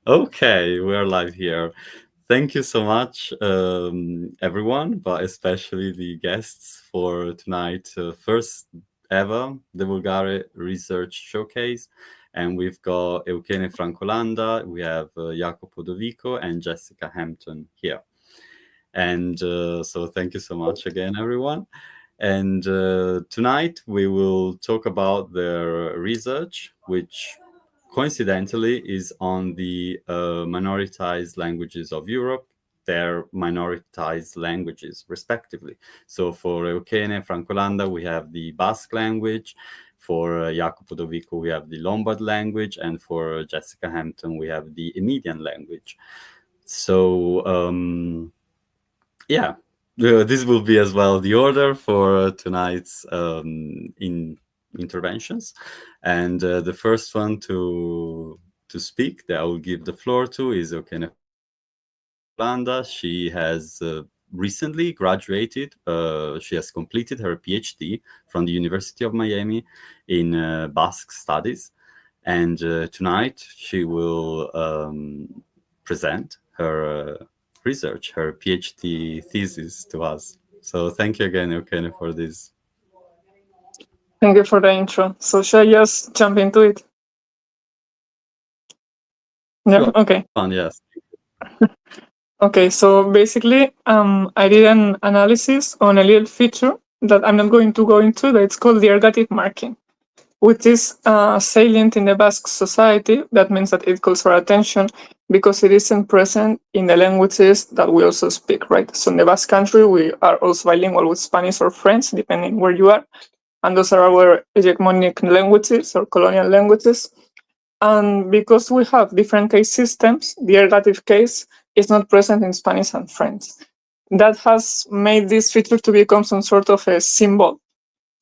Okay, we're live here. Thank you so much, everyone, but especially the guests for tonight. First ever DeVulgare Research Showcase. And we've got Eukene Franco Landa, we have Jacopo Dovico and Jessica Hampton here. And so thank you so much again, everyone. And tonight we will talk about their research, which coincidentally is on the minoritized languages of Europe, their minoritized languages, respectively. So for Eukene Franco Landa, we have the Basque language. For Jacopo Dovico, we have the Lombard language. And for Jessica Hampton, we have the Emilian language. So, yeah, this will be as well the order for tonight's interventions. And the first one to speak that I will give the floor to is Eukene Landa. She has recently graduated. She has completed her PhD from the University of Miami in Basque Studies. And tonight she will present her research, her PhD thesis to us. So thank you again, Eukene, for this. Thank you for the intro. So shall I just jump into it? Yeah, Sure. okay. Yes. Okay, so basically, I did an analysis on a little feature that I'm not going to go into, that it's called the ergative marking, which is salient in the Basque society. That means that it calls for attention because it isn't present in the languages that we also speak, right? So in the Basque Country, we are also bilingual with Spanish or French, depending where you are. And those are our hegemonic languages or colonial languages. And because we have different case systems, the ergative case is not present in Spanish and French. That has made this feature to become some sort of a symbol.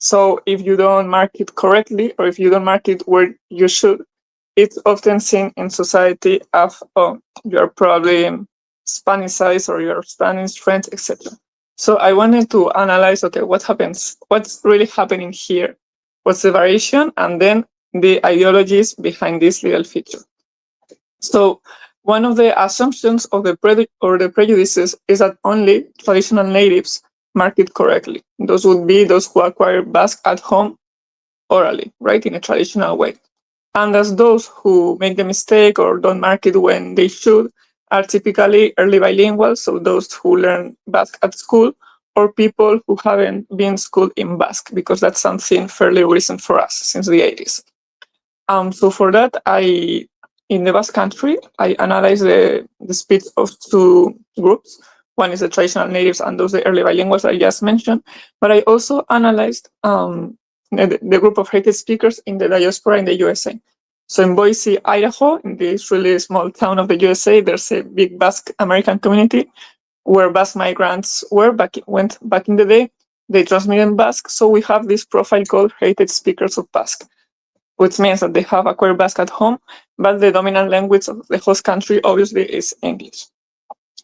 So if you don't mark it correctly, or if you don't mark it where you should, it's often seen in society as, oh, you're probably Spanishized or you're Spanish, French, etc. So I wanted to analyze, okay, what happens? What's really happening here? What's the variation? And then the ideologies behind this legal feature. So one of the assumptions of the prejudices is that only traditional natives mark it correctly. Those would be those who acquire Basque at home orally, right, in a traditional way. And as those who make the mistake or don't mark it when they should are typically early bilingual, so those who learn Basque at school, or people who haven't been schooled in Basque, because that's something fairly recent for us since the 80s. So for that, in the Basque Country, I analyzed the speech of two groups. One is the traditional natives and those the early bilinguals I just mentioned. But I also analyzed the group of heritage speakers in the diaspora in the USA. So in Boise, Idaho, in this really small town of the USA, there's a big Basque American community where Basque migrants went back in the day. They transmitted Basque. So we have this profile called Heritage Speakers of Basque, which means that they have acquired Basque at home, but the dominant language of the host country obviously is English.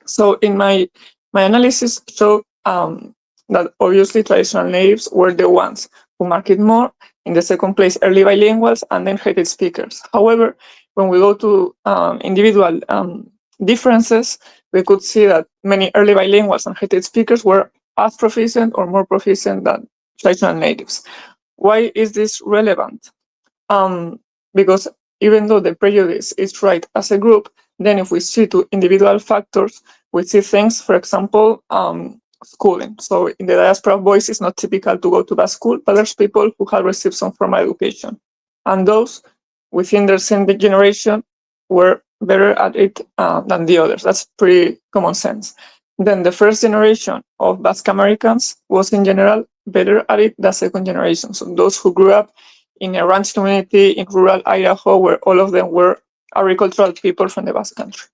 So in my analysis showed that obviously traditional natives were the ones who marked it more. In the second place, early bilinguals, and then heritage speakers. However, when we go to individual differences, we could see that many early bilinguals and heritage speakers were as proficient or more proficient than traditional natives. Why is this relevant? Because even though the prejudice is right as a group, then if we see to individual factors, we see things, for example, schooling. So in the diaspora of Boise, it's not typical to go to that school, but there's people who have received some formal education. And those within their same generation were better at it than the others. That's pretty common sense. Then the first generation of Basque Americans was in general better at it than second generation. So those who grew up in a ranch community in rural Idaho, where all of them were agricultural people from the Basque Country.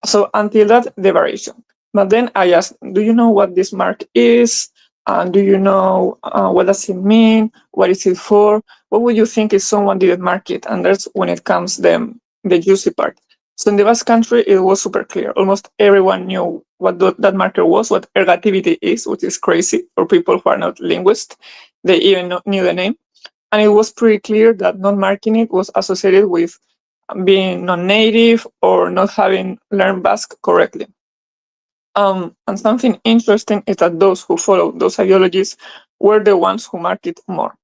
So until that, the variation. But then I asked, do you know what this mark is? Do you know what does it mean? What is it for? What would you think if someone didn't mark it? And that's when it comes the juicy part. So in the Basque Country, it was super clear. Almost everyone knew what that marker was, what ergativity is, which is crazy for people who are not linguists. They even knew the name. And it was pretty clear that not marking it was associated with being non-native or not having learned Basque correctly. And something interesting is that those who followed those ideologies were the ones who marked it more,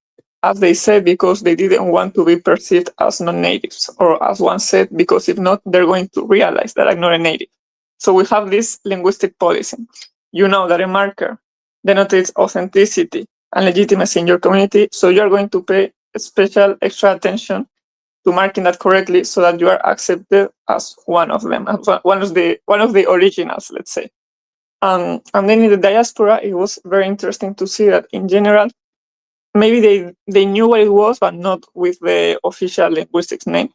as they said, because they didn't want to be perceived as non-natives, or as one said, because if not, they're going to realize that I'm not a native. So we have this linguistic policy. You know that a marker denotes authenticity and legitimacy in your community, so you're going to pay special extra attention to marking that correctly so that you are accepted as one of them, as one of the originals, let's say. And then in the diaspora, it was very interesting to see that in general, maybe they knew what it was, but not with the official linguistics name.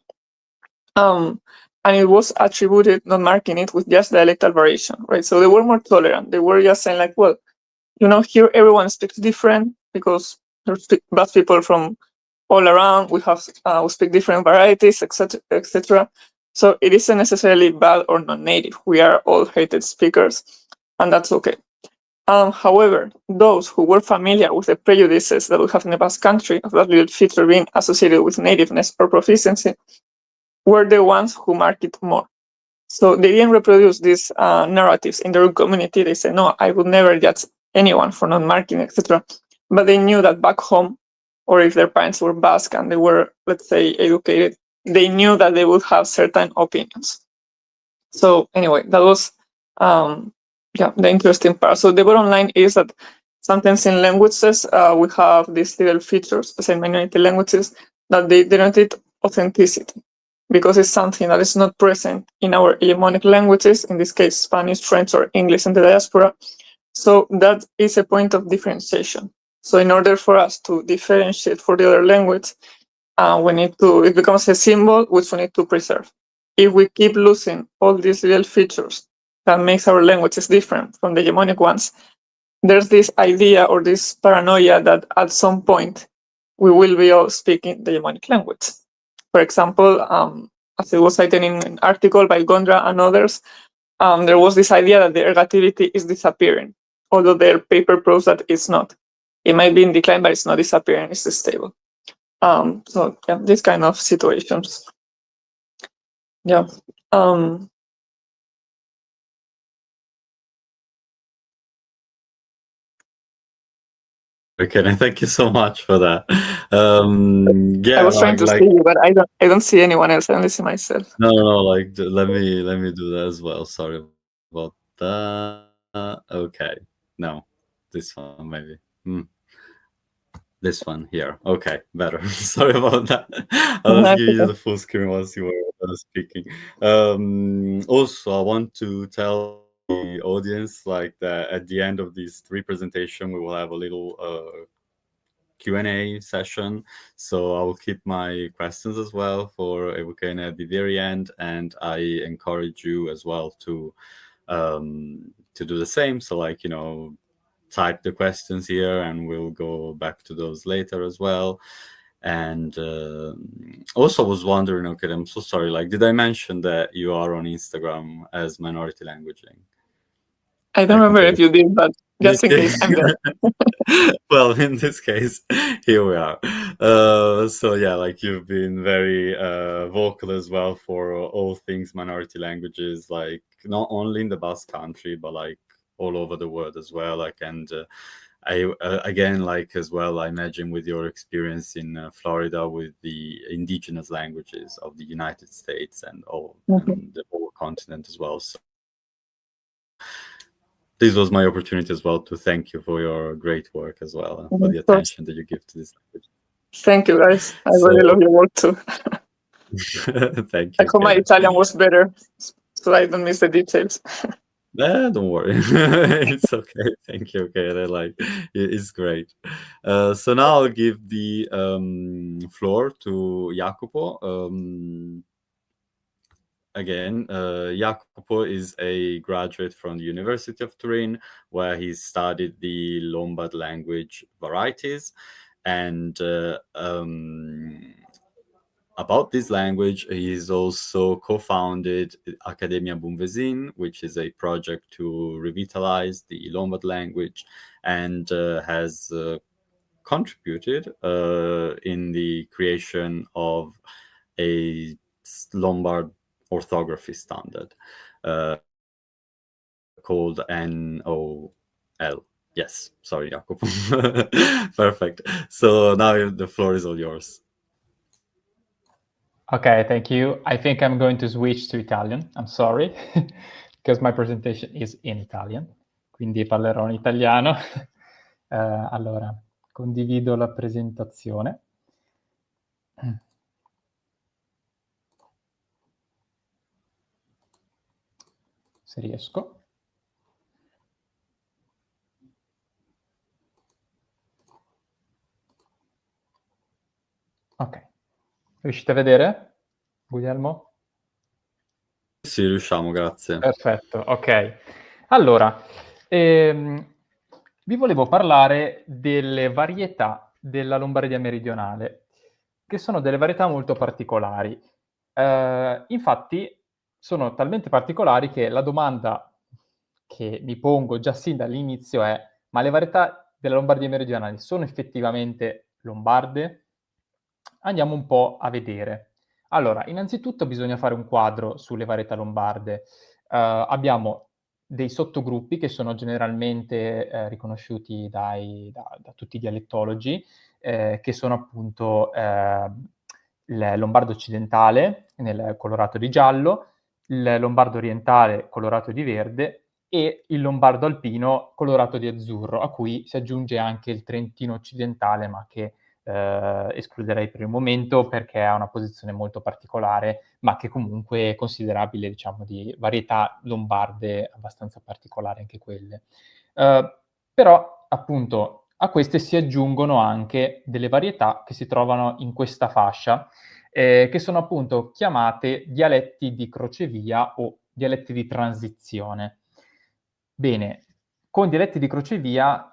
And it was attributed, not marking it, with just dialectal variation, right? So they were more tolerant. They were just saying like, well, here everyone speaks different because there's Basque people from all around. We speak different varieties, etc., etc. So it isn't necessarily bad or non-native. We are all hated speakers, and that's okay. However, those who were familiar with the prejudices that we have in the Basque Country of that little feature being associated with nativeness or proficiency were the ones who marked it more. So they didn't reproduce these narratives in their own community. They said, no, I would never judge anyone for not marking, etc. But they knew that back home, or if their parents were Basque and they were, let's say, educated, they knew that they would have certain opinions. So anyway, that was the interesting part. So the bottom line is that sometimes in languages, we have these little features, especially in minority languages, that they denote authenticity, because it's something that is not present in our hegemonic languages, in this case, Spanish, French, or English in the diaspora. So that is a point of differentiation. So in order for us to differentiate for the other language, it becomes a symbol which we need to preserve. If we keep losing all these little features that makes our languages different from the hegemonic ones, there's this idea or this paranoia that at some point we will be all speaking the hegemonic language. For example, as it was cited in an article by Gondra and others, there was this idea that the ergativity is disappearing, although their paper proves that it's not. It might be in decline, but it's not disappearing, it's stable. So yeah, these kind of situations. Yeah. Okay, thank you so much for that. I was trying to see you, but I don't see anyone else. I only see myself. No, let me do that as well. Sorry about that. Okay, no, this one maybe. This one here. Okay, better. Sorry about that. I'll just give you the full screen whilst you were speaking. Also, I want to tell the audience that at the end of these 3 presentations, we will have a little Q&A session. So I will keep my questions as well for Eukene at the very end, and I encourage you as well to do the same. So type the questions here and we'll go back to those later as well. And also was wondering, okay, I'm so sorry, did I mention that you are on Instagram as Minority Languaging? I don't remember if you did, but just in case, I'm there. Well, in this case, here we are. So yeah, you've been very vocal as well for all things minority languages, not only in the Basque Country, but all over the world as well. And I again, as well, I imagine with your experience in Florida with the indigenous languages of the United States and and the whole continent as well. So this was my opportunity as well to thank you for your great work as well and for the attention that you give to this language. Thank you, guys. I really love your work too. Thank you. I hope my Italian was better, so I don't miss the details. Don't worry. It's okay. Thank you. Okay, it's great. So now I'll give the floor to Jacopo. Again, Jacopo is a graduate from the University of Turin, where he studied the Lombard language varieties. And about this language, he's also co-founded Accademia Bunvesin, which is a project to revitalize the Lombard language, and has contributed in the creation of a Lombard orthography standard called NOL. Yes, sorry, Jacopo. Perfect. So now the floor is all yours. Okay, thank you. I think I'm going to switch to Italian. I'm sorry, because my presentation is in Italian. Quindi parlerò in italiano. Allora, condivido la presentazione. Se riesco. Ok. Riuscite a vedere, Guglielmo? Sì, riusciamo, grazie. Perfetto, ok. Allora, vi volevo parlare delle varietà della Lombardia meridionale, che sono delle varietà molto particolari. Infatti, sono talmente particolari che la domanda che mi pongo già sin dall'inizio è: ma le varietà della Lombardia meridionale sono effettivamente lombarde? Andiamo un po' a vedere. Allora, innanzitutto bisogna fare un quadro sulle varietà lombarde. Abbiamo dei sottogruppi che sono generalmente riconosciuti da tutti i dialettologi, che sono appunto il lombardo occidentale, nel colorato di giallo, il lombardo orientale colorato di verde e il lombardo alpino colorato di azzurro, a cui si aggiunge anche il trentino occidentale, ma che escluderei per il momento perché ha una posizione molto particolare, ma che comunque è considerabile, diciamo, di varietà lombarde abbastanza particolari anche quelle. Però, appunto, a queste si aggiungono anche delle varietà che si trovano in questa fascia, che sono appunto chiamate dialetti di crocevia o dialetti di transizione. Bene, con dialetti di crocevia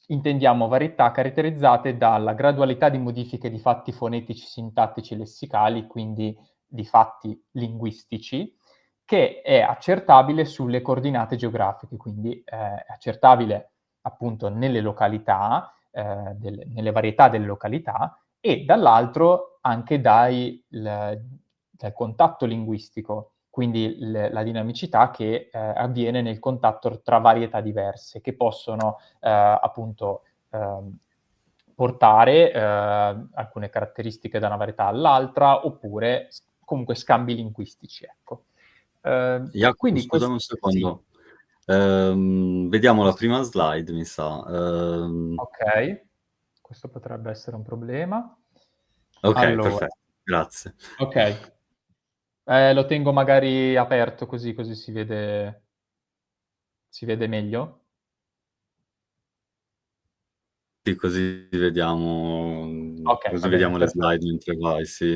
intendiamo varietà caratterizzate dalla gradualità di modifiche di fatti fonetici, sintattici e lessicali, quindi di fatti linguistici, che è accertabile sulle coordinate geografiche, quindi è accertabile appunto nelle località, nelle varietà delle località, e dall'altro anche dal contatto linguistico, quindi la dinamicità che avviene nel contatto tra varietà diverse, che possono appunto portare alcune caratteristiche da una varietà all'altra, oppure comunque scambi linguistici, ecco. Jacopo, Quindi scusami un sì. secondo. Vediamo la prima slide, mi sa. Ok, questo potrebbe essere un problema. Ok, Allora, perfetto, grazie. ok. Lo tengo magari aperto così si vede meglio. Sì, così vediamo, Ok, così va bene, vediamo le perfetto. slide mentre vai, sì.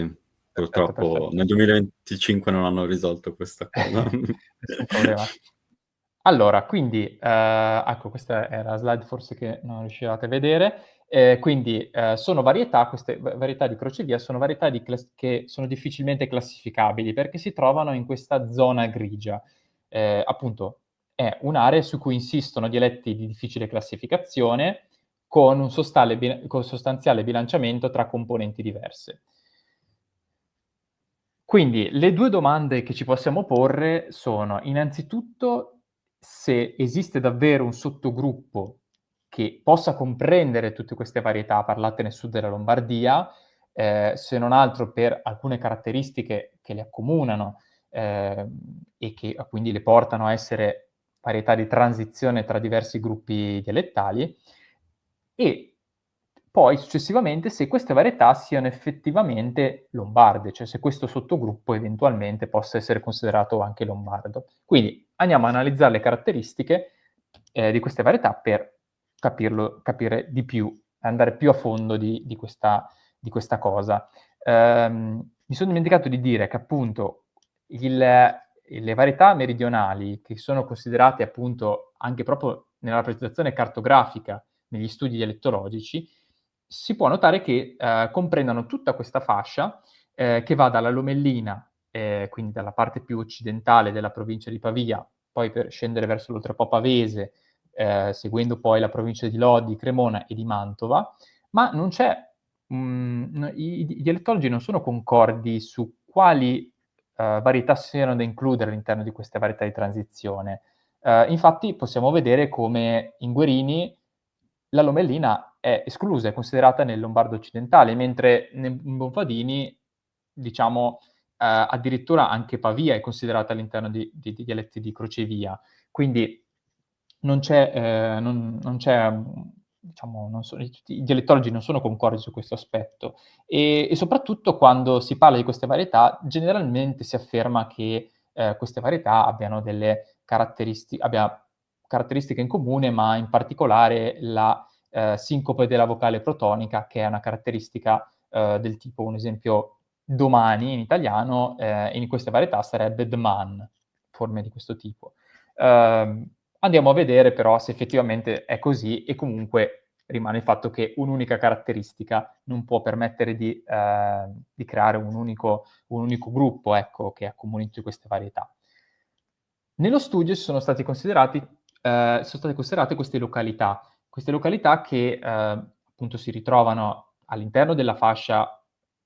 Perfetto, Purtroppo perfetto. nel 2025 non hanno risolto questa cosa. Nessun problema. Allora, quindi, ecco, questa è la slide forse che non riuscivate a vedere. Quindi, sono varietà, queste varietà di crocevia sono varietà che sono difficilmente classificabili, perché si trovano in questa zona grigia. Appunto, è un'area su cui insistono dialetti di difficile classificazione, con un sostanziale bilanciamento tra componenti diverse. Quindi le due domande che ci possiamo porre sono, innanzitutto, se esiste davvero un sottogruppo che possa comprendere tutte queste varietà parlate nel sud della Lombardia, se non altro per alcune caratteristiche che le accomunano, e che quindi le portano a essere varietà di transizione tra diversi gruppi dialettali, e poi successivamente se queste varietà siano effettivamente lombarde, cioè se questo sottogruppo eventualmente possa essere considerato anche lombardo. Quindi andiamo a analizzare le caratteristiche di queste varietà per capire di più, andare più a fondo di questa cosa. Mi sono dimenticato di dire che appunto le varietà meridionali, che sono considerate appunto anche proprio nella rappresentazione cartografica negli studi dialettologici, si può notare che comprendono tutta questa fascia che va dalla Lomellina, quindi dalla parte più occidentale della provincia di Pavia, poi per scendere verso l'oltrepo pavese, seguendo poi la provincia di Lodi, Cremona e di Mantova, ma non c'è, i dialettologi non sono concordi su quali varietà siano da includere all'interno di queste varietà di transizione. Infatti possiamo vedere come in Guerini la lomellina è esclusa, è considerata nel lombardo occidentale, mentre in Bonfadini, diciamo, addirittura anche Pavia è considerata all'interno di dialetti di crocevia. Quindi non c'è, diciamo, i dialettologi non sono concordi su questo aspetto. E soprattutto quando si parla di queste varietà, generalmente si afferma che queste varietà abbiano delle caratteristiche in comune, ma in particolare la sincope della vocale protonica, che è una caratteristica del tipo, un esempio, domani in italiano, in queste varietà sarebbe dman, forme di questo tipo. Andiamo a vedere però se effettivamente è così, e comunque rimane il fatto che un'unica caratteristica non può permettere di creare un unico gruppo, ecco, che accomuni tutte queste varietà. Nello studio sono state considerate queste località che appunto si ritrovano all'interno della fascia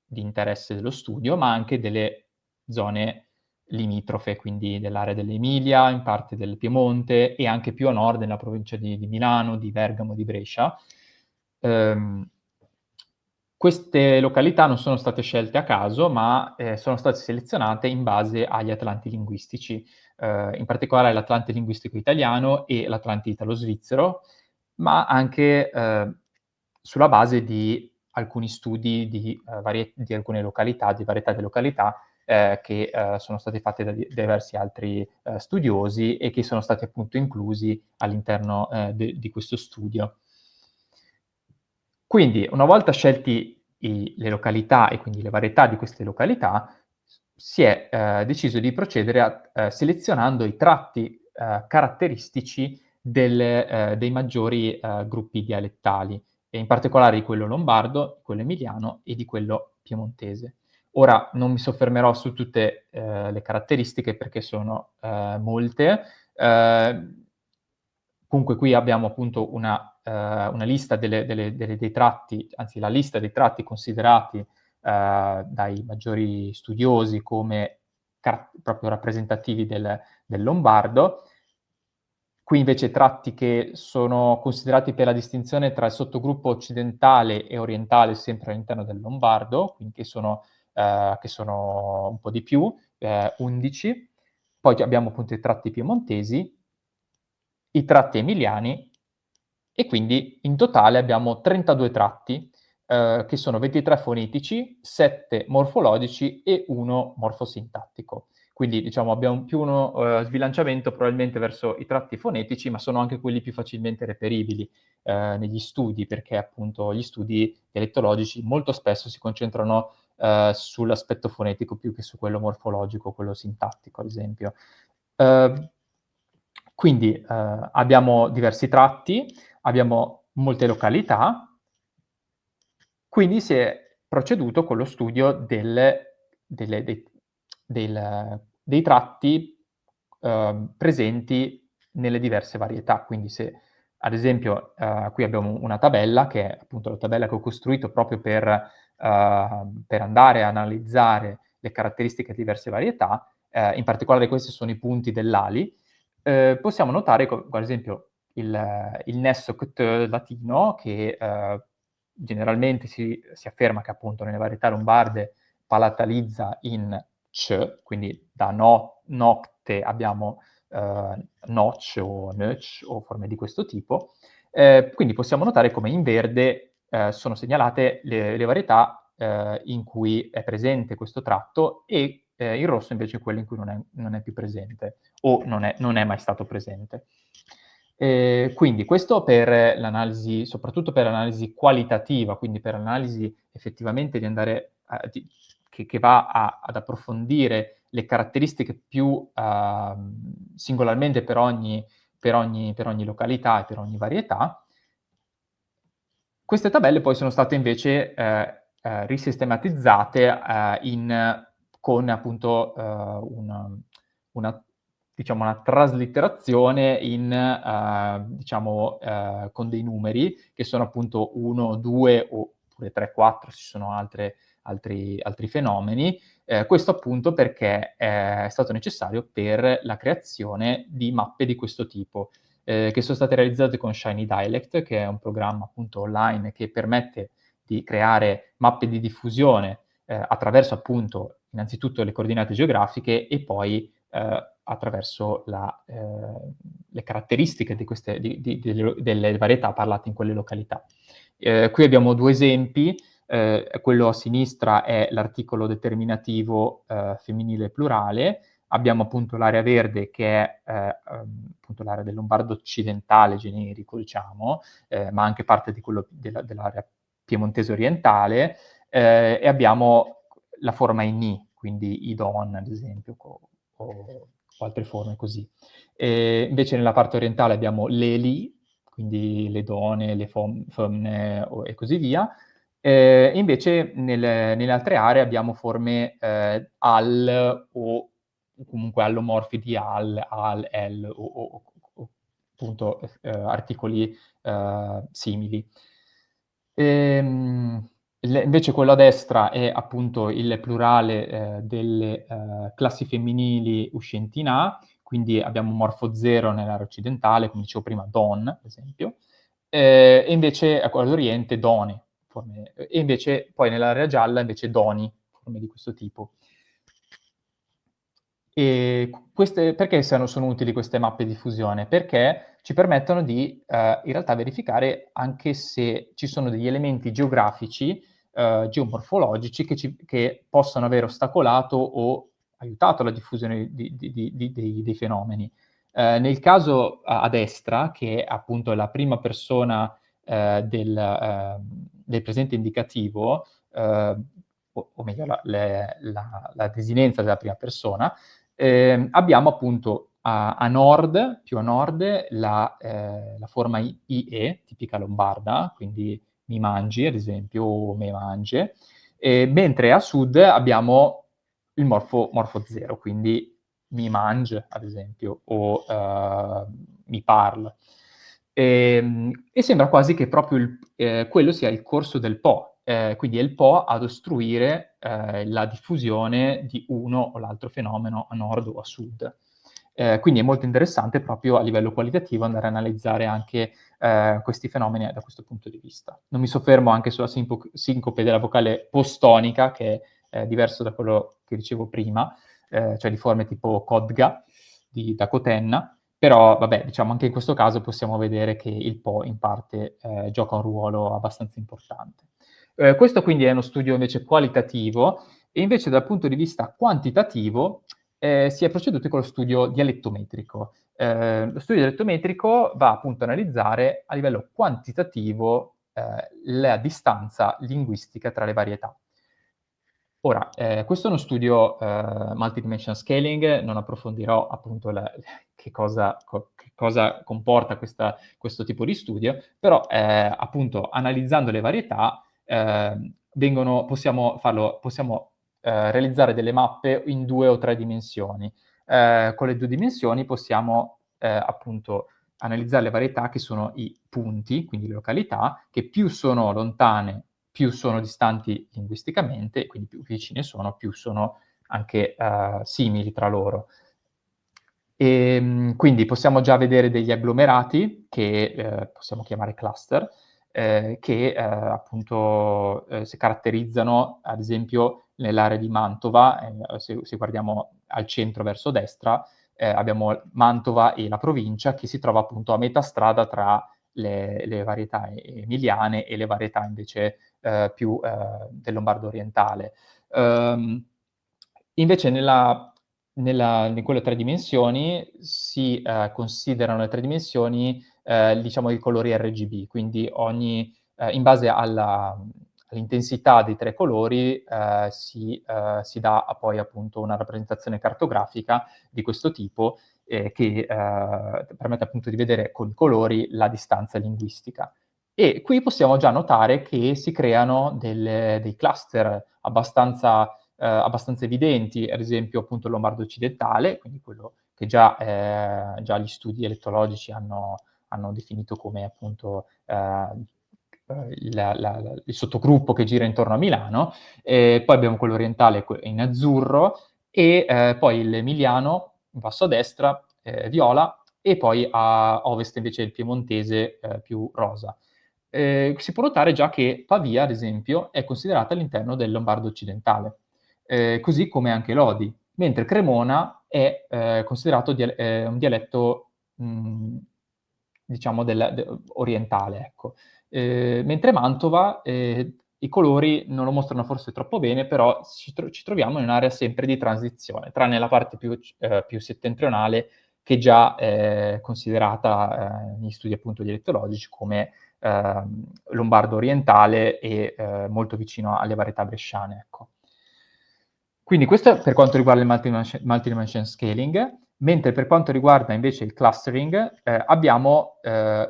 di interesse dello studio, ma anche delle zone limitrofe, quindi dell'area dell'Emilia, in parte del Piemonte e anche più a nord nella provincia di Milano, di Bergamo, di Brescia. Queste località non sono state scelte a caso, ma sono state selezionate in base agli atlanti linguistici, in particolare l'Atlante linguistico italiano e l'Atlante italo-svizzero, ma anche sulla base di alcuni studi di alcune località, di varietà di località, che sono state fatte da diversi altri studiosi e che sono stati appunto inclusi all'interno di questo studio. Quindi, una volta scelti le località e quindi le varietà di queste località, si è deciso di procedere selezionando i tratti caratteristici dei maggiori gruppi dialettali, e in particolare di quello lombardo, quello emiliano e di quello piemontese. Ora non mi soffermerò su tutte le caratteristiche perché sono molte. Comunque qui abbiamo appunto una lista dei tratti, anzi la lista dei tratti considerati dai maggiori studiosi come proprio rappresentativi del Lombardo. Qui invece tratti che sono considerati per la distinzione tra il sottogruppo occidentale e orientale sempre all'interno del Lombardo, quindi che sono un po' di più, 11. Poi abbiamo appunto i tratti piemontesi, i tratti emiliani, e quindi in totale abbiamo 32 tratti, che sono 23 fonetici, 7 morfologici e 1 morfosintattico. Quindi diciamo abbiamo più uno sbilanciamento probabilmente verso i tratti fonetici, ma sono anche quelli più facilmente reperibili negli studi, perché appunto gli studi dialettologici molto spesso si concentrano sull'aspetto fonetico più che su quello morfologico, quello sintattico ad esempio. Quindi abbiamo diversi tratti, abbiamo molte località, quindi si è proceduto con lo studio dei tratti presenti nelle diverse varietà. Quindi se ad esempio qui abbiamo una tabella, che è appunto la tabella che ho costruito proprio per andare a analizzare le caratteristiche di diverse varietà, in particolare questi sono i punti dell'ali. Possiamo notare, ad esempio, il nesso ct latino, che generalmente si afferma che appunto nelle varietà lombarde palatalizza in c, quindi da nocte abbiamo notch o nöch o forme di questo tipo. Quindi possiamo notare come in verde sono segnalate le varietà in cui è presente questo tratto, e in rosso invece quelle in cui non è più presente o non è mai stato presente. Quindi questo per l'analisi, soprattutto per l'analisi qualitativa, quindi per l'analisi effettivamente di andare che va ad approfondire le caratteristiche più singolarmente per ogni località e per ogni varietà. Queste tabelle poi sono state invece risistematizzate con appunto una traslitterazione con dei numeri che sono appunto 1, 2 oppure 3, 4, ci sono altre altri fenomeni. Questo appunto perché è stato necessario per la creazione di mappe di questo tipo, che sono state realizzate con Shiny Dialect, che è un programma appunto online che permette di creare mappe di diffusione attraverso appunto innanzitutto le coordinate geografiche e poi attraverso le caratteristiche di delle varietà parlate in quelle località. Qui abbiamo due esempi. Quello a sinistra è l'articolo determinativo femminile plurale. Abbiamo appunto l'area verde che è appunto l'area del Lombardo occidentale generico, diciamo, ma anche parte di quello dell'area piemontese orientale, e abbiamo la forma in I, quindi idon, ad esempio, o altre forme così. Invece nella parte orientale abbiamo le li, quindi le donne, le femmine e così via. Invece nelle altre aree abbiamo forme al o comunque allomorfi di al, el o appunto articoli simili. Invece quello a destra è appunto il plurale delle classi femminili uscenti in A, quindi abbiamo morfo 0 nell'area occidentale, come dicevo prima, don, ad esempio, e invece a quello d'Oriente done, e invece poi nell'area gialla invece doni, forme di questo tipo. E perché sono utili queste mappe di fusione? Perché ci permettono di in realtà verificare anche se ci sono degli elementi geografici, geomorfologici che possono aver ostacolato o aiutato la diffusione dei fenomeni. Nel caso a destra, che appunto è la prima persona del presente indicativo, o meglio la desinenza della prima persona, abbiamo appunto a nord, più a nord, la forma IE, tipica lombarda, quindi mi mangi, ad esempio, o me mange, mentre a sud abbiamo il morfo 0, quindi mi mange, ad esempio, o mi parla. E sembra quasi che proprio quello sia il corso del Po, quindi è il Po ad ostruire la diffusione di uno o l'altro fenomeno a nord o a sud. Quindi è molto interessante proprio a livello qualitativo andare a analizzare anche questi fenomeni da questo punto di vista. Non mi soffermo anche sulla sincope della vocale postonica, che è diverso da quello che dicevo prima, cioè di forme tipo codga, da cotenna, però vabbè, diciamo anche in questo caso possiamo vedere che il Po in parte gioca un ruolo abbastanza importante. Questo quindi è uno studio invece qualitativo, e invece dal punto di vista quantitativo si è proceduti con lo studio dialettometrico. Lo studio dialettometrico va appunto a analizzare a livello quantitativo la distanza linguistica tra le varietà. Ora, questo è uno studio multidimensional scaling, non approfondirò appunto che cosa comporta questo tipo di studio, però appunto analizzando le varietà possiamo realizzare delle mappe in 2 o 3 dimensioni. Con le 2 dimensioni possiamo appunto analizzare le varietà che sono i punti, quindi le località, che più sono lontane, più sono distanti linguisticamente, quindi più vicine sono, più sono anche simili tra loro. Quindi possiamo già vedere degli agglomerati che possiamo chiamare cluster, che appunto si caratterizzano, ad esempio, nell'area di Mantova, se guardiamo al centro verso destra, abbiamo Mantova e la provincia, che si trova appunto a metà strada tra le varietà emiliane e le varietà invece più del Lombardo orientale. Invece in quelle 3 dimensioni si considerano le 3 dimensioni diciamo i colori RGB, quindi in base all'intensità dei 3 colori si dà poi appunto una rappresentazione cartografica di questo tipo che permette appunto di vedere con i colori la distanza linguistica. E qui possiamo già notare che si creano dei cluster abbastanza evidenti, ad esempio appunto il Lombardo occidentale, quindi quello che già gli studi elettrologici hanno definito come appunto il sottogruppo che gira intorno a Milano, poi abbiamo quello orientale in azzurro, e poi l'emiliano in basso a destra, viola, e poi a ovest invece il piemontese più rosa. Si può notare già che Pavia, ad esempio, è considerata all'interno del Lombardo occidentale, così come anche Lodi, mentre Cremona è considerato un dialetto, diciamo, orientale, ecco. Mentre Mantova, i colori non lo mostrano forse troppo bene, però ci troviamo in un'area sempre di transizione, tranne la parte più settentrionale, che già è considerata negli studi appunto dialettologici come lombardo orientale e molto vicino alle varietà bresciane, ecco. Quindi questo è per quanto riguarda il multi-dimension scaling, mentre per quanto riguarda invece il clustering abbiamo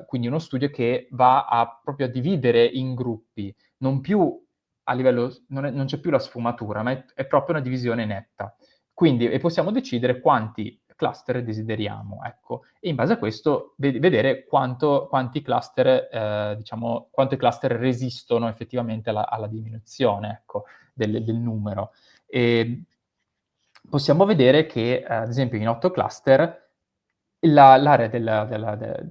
quindi uno studio che va proprio a dividere in gruppi, non più a livello, non c'è più la sfumatura, ma è proprio una divisione netta. Quindi possiamo decidere quanti cluster desideriamo, ecco, e in base a questo vedere quanti cluster, diciamo, quanti cluster resistono effettivamente alla diminuzione, ecco, del numero. E possiamo vedere che, ad esempio, in 8 cluster l'area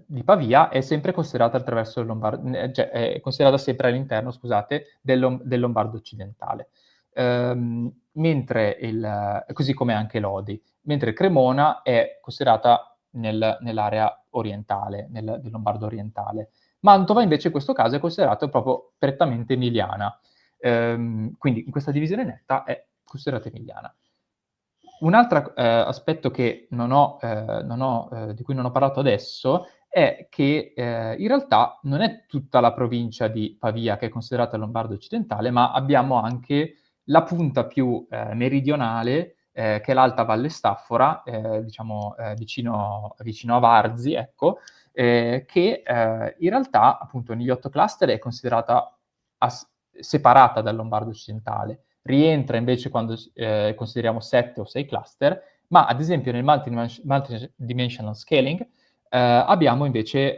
di Pavia è sempre considerata attraverso il Lombardo, cioè è considerata sempre all'interno, scusate, del Lombardo occidentale. Mentre così come anche Lodi, mentre Cremona è considerata nell'area orientale, del Lombardo orientale. Mantova invece in questo caso è considerata proprio prettamente emiliana. Quindi in questa divisione netta è considerata emiliana. Un altro aspetto che di cui non ho parlato adesso è che in realtà non è tutta la provincia di Pavia che è considerata Lombardo occidentale, ma abbiamo anche la punta più meridionale, che è l'Alta Valle Staffora, diciamo vicino a Varzi, ecco, che in realtà appunto negli 8 cluster è considerata separata dal Lombardo occidentale. Rientra invece quando consideriamo 7 o 6 cluster, ma ad esempio nel multidimensional scaling abbiamo invece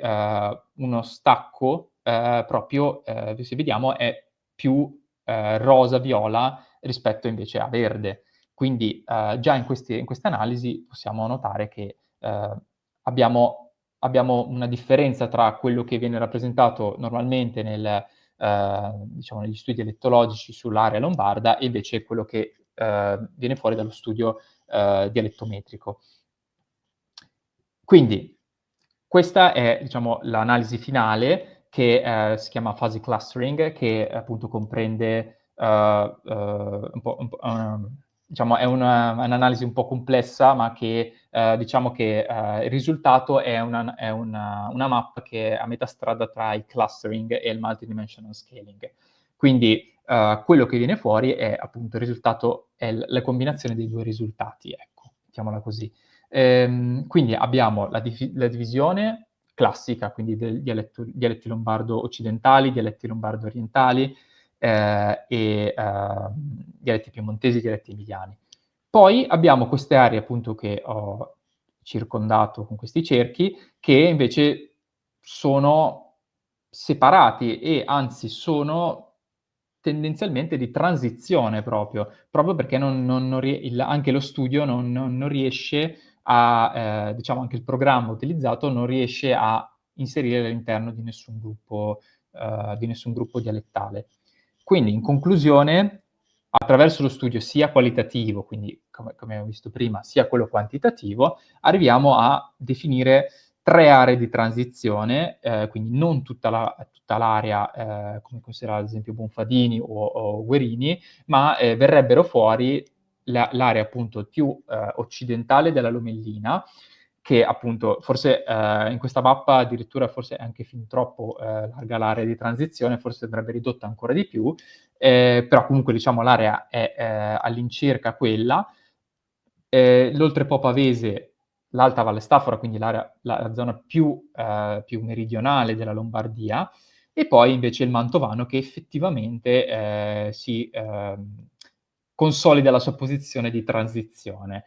uno stacco proprio, se vediamo, è più rosa-viola rispetto invece a verde. Quindi già in queste analisi possiamo notare che abbiamo una differenza tra quello che viene rappresentato normalmente diciamo, negli studi dialettologici sull'area lombarda e invece quello che viene fuori dallo studio dialettometrico. Quindi questa è, diciamo, l'analisi finale che si chiama fuzzy clustering, che appunto comprende diciamo, è un'analisi un po' complessa, ma che diciamo che il risultato è una mappa che è a metà strada tra il clustering e il multidimensional scaling. Quindi quello che viene fuori è appunto il risultato, è la combinazione dei due risultati, ecco, mettiamola così. Quindi abbiamo la divisione classica, quindi dialetti lombardo occidentali, dialetti lombardo orientali, dialetti piemontesi, dialetti emiliani. Poi abbiamo queste aree appunto che ho circondato con questi cerchi, che invece sono separati e anzi sono tendenzialmente di transizione proprio perché anche lo studio non riesce a, diciamo, anche il programma utilizzato non riesce a inserire all'interno di nessun gruppo dialettale. Quindi, in conclusione, attraverso lo studio sia qualitativo, quindi come abbiamo visto prima, sia quello quantitativo, arriviamo a definire 3 aree di transizione, quindi non tutta l'area, come considera ad esempio Bonfadini o Guerini, ma verrebbero fuori l'area appunto più occidentale della Lomellina, che appunto forse in questa mappa addirittura forse è anche fin troppo larga l'area di transizione, forse andrebbe ridotta ancora di più, però comunque diciamo l'area è all'incirca quella. L'Oltrepo Pavese, l'Alta Valle Staffora, quindi la zona più meridionale della Lombardia, e poi invece il Mantovano che effettivamente si consolida la sua posizione di transizione.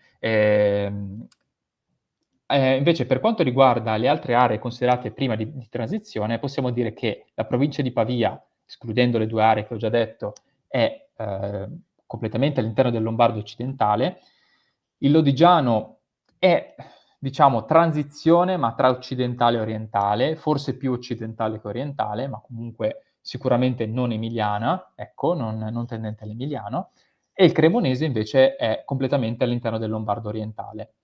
Invece per quanto riguarda le altre aree considerate prima di transizione, possiamo dire che la provincia di Pavia, escludendo le 2 aree che ho già detto, è completamente all'interno del Lombardo occidentale. Il Lodigiano è, diciamo, transizione, ma tra occidentale e orientale, forse più occidentale che orientale, ma comunque sicuramente non emiliana, ecco, non tendente all'emiliano, e il Cremonese invece è completamente all'interno del Lombardo orientale.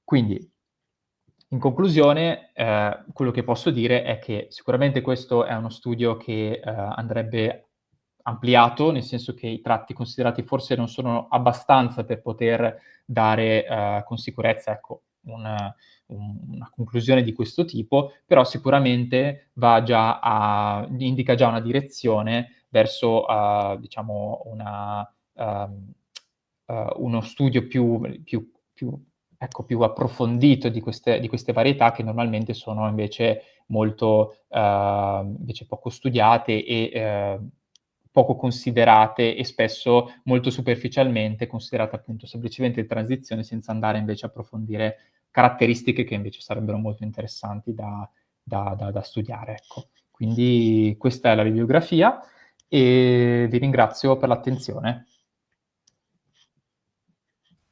Quindi, in conclusione, quello che posso dire è che sicuramente questo è uno studio che andrebbe ampliato, nel senso che i tratti considerati forse non sono abbastanza per poter dare con sicurezza, ecco, una conclusione di questo tipo, però sicuramente indica già una direzione verso, diciamo, uno studio più approfondito di queste varietà, che normalmente sono invece molto invece poco studiate e poco considerate, e spesso molto superficialmente considerate appunto semplicemente di transizione, senza andare invece a approfondire caratteristiche che invece sarebbero molto interessanti da studiare. Ecco. Quindi questa è la bibliografia e vi ringrazio per l'attenzione.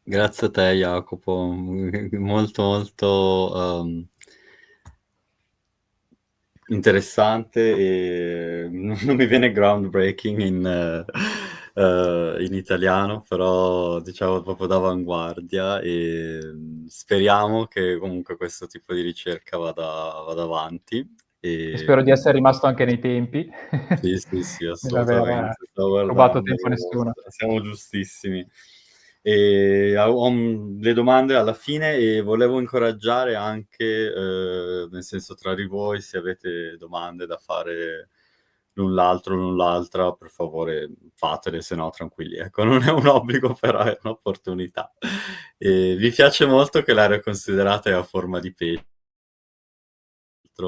Grazie a te, Jacopo, molto molto interessante, e non mi viene groundbreaking in italiano, però diciamo proprio d'avanguardia, e speriamo che comunque questo tipo di ricerca vada avanti. E spero di essere rimasto anche nei tempi. Sì, Nell'aver assolutamente. Stavo rubato guardando, tempo a nessuno. siamo giustissimi. E ho le domande alla fine, e volevo incoraggiare anche, nel senso, tra di voi, se avete domande da fare l'un l'altro, l'un l'altra, per favore fatele, se no tranquilli. Ecco, non è un obbligo, però è un'opportunità. E vi piace molto che l'area considerata è a forma di pesce,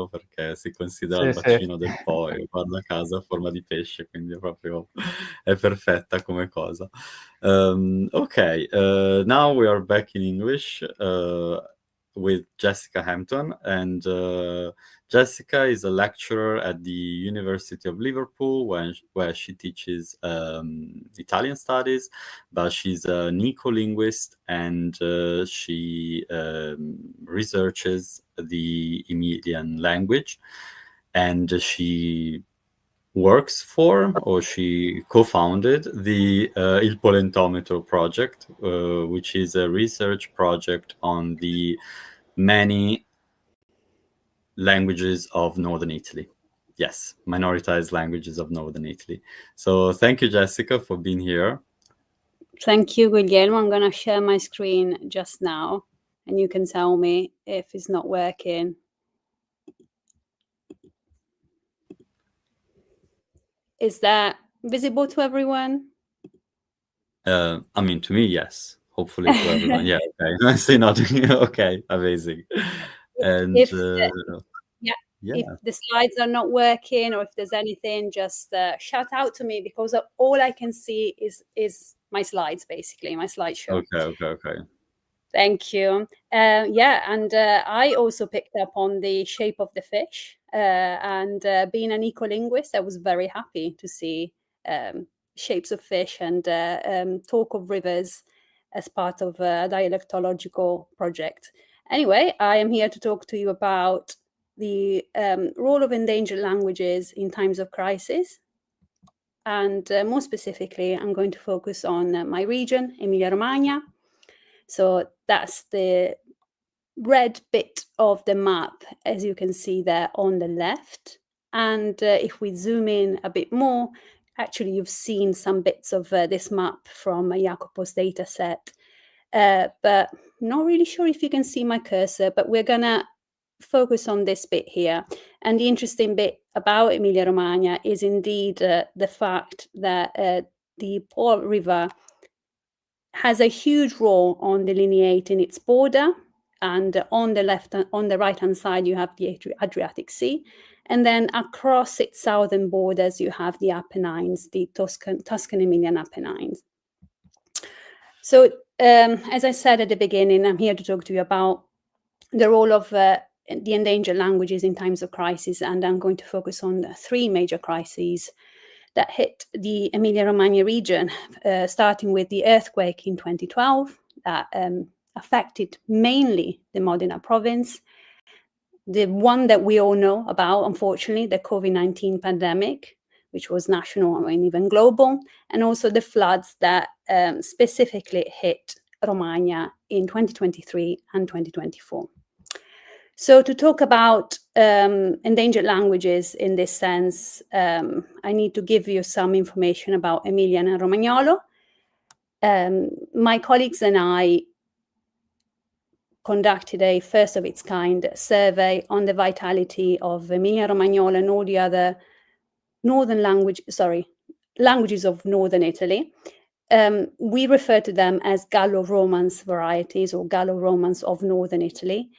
perché si considera Sì, il sì. bacino del Po, e guarda caso a forma di pesce, quindi è proprio è perfetta come cosa. Okay, now we are back in English with Jessica Hampton, and Jessica is a lecturer at the University of Liverpool, where she teaches Italian studies, but she's an ecolinguist, and she researches the Emilian language, and she works for, or she co-founded, the Il Polentometro project, which is a research project on the many languages of Northern Italy. Yes, minoritized languages of Northern Italy. So thank you, Jessica, for being here. Thank you, Guglielmo. I'm going to share my screen just now, and you can tell me if it's not working. Is that visible to everyone? I mean, to me, yes. Hopefully to everyone. Yeah, okay. I see nothing. Okay, amazing. And If yeah. if the slides are not working, or if there's anything, just shout out to me, because all I can see is my slides, basically, my slideshow. Okay. Thank you. I also picked up on the shape of the fish, and being an ecolinguist, I was very happy to see shapes of fish and talk of rivers as part of a dialectological project. Anyway, I am here to talk to you about the role of endangered languages in times of crisis. And more specifically, I'm going to focus on my region, Emilia-Romagna. So that's the red bit of the map, as you can see there on the left. And if we zoom in a bit more, actually you've seen some bits of this map from Jacopo's data set, but not really sure if you can see my cursor, but we're gonna focus on this bit here. And the interesting bit about Emilia-Romagna is indeed the fact that the Po River has a huge role on delineating its border, and on the right hand side you have the Adriatic Sea, and then across its southern borders you have the Apennines, the Tuscan-Emilian Apennines. So as I said at the beginning, I'm here to talk to you about the role of the endangered languages in times of crisis, and I'm going to focus on the 3 major crises that hit the Emilia-Romagna region, starting with the earthquake in 2012 that affected mainly the Modena province, the one that we all know about, unfortunately, the COVID-19 pandemic, which was national and even global, and also the floods that specifically hit Romagna in 2023 and 2024. So to talk about endangered languages in this sense, I need to give you some information about Emilian and Romagnolo. My colleagues and I conducted a first of its kind survey on the vitality of Emilian Romagnolo and all the other languages of Northern Italy. We refer to them as Gallo-Romance varieties or Gallo-Romance of Northern Italy.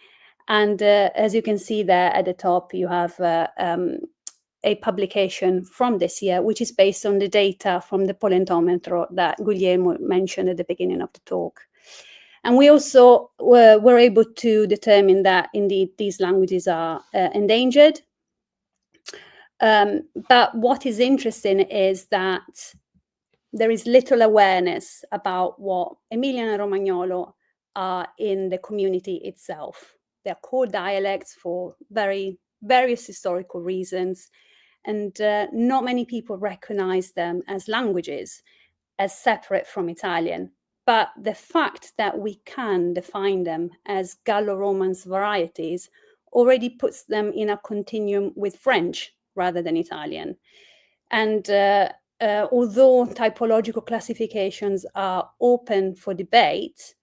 And as you can see there at the top, you have a publication from this year, which is based on the data from the Pollentometro that Guglielmo mentioned at the beginning of the talk. And we also were able to determine that indeed these languages are endangered. But what is interesting is that there is little awareness about what Emilian and Romagnolo are in the community itself. They're core dialects for various historical reasons, and not many people recognize them as languages, as separate from Italian. But the fact that we can define them as Gallo-Romance varieties already puts them in a continuum with French rather than Italian. And although typological classifications are open for debate,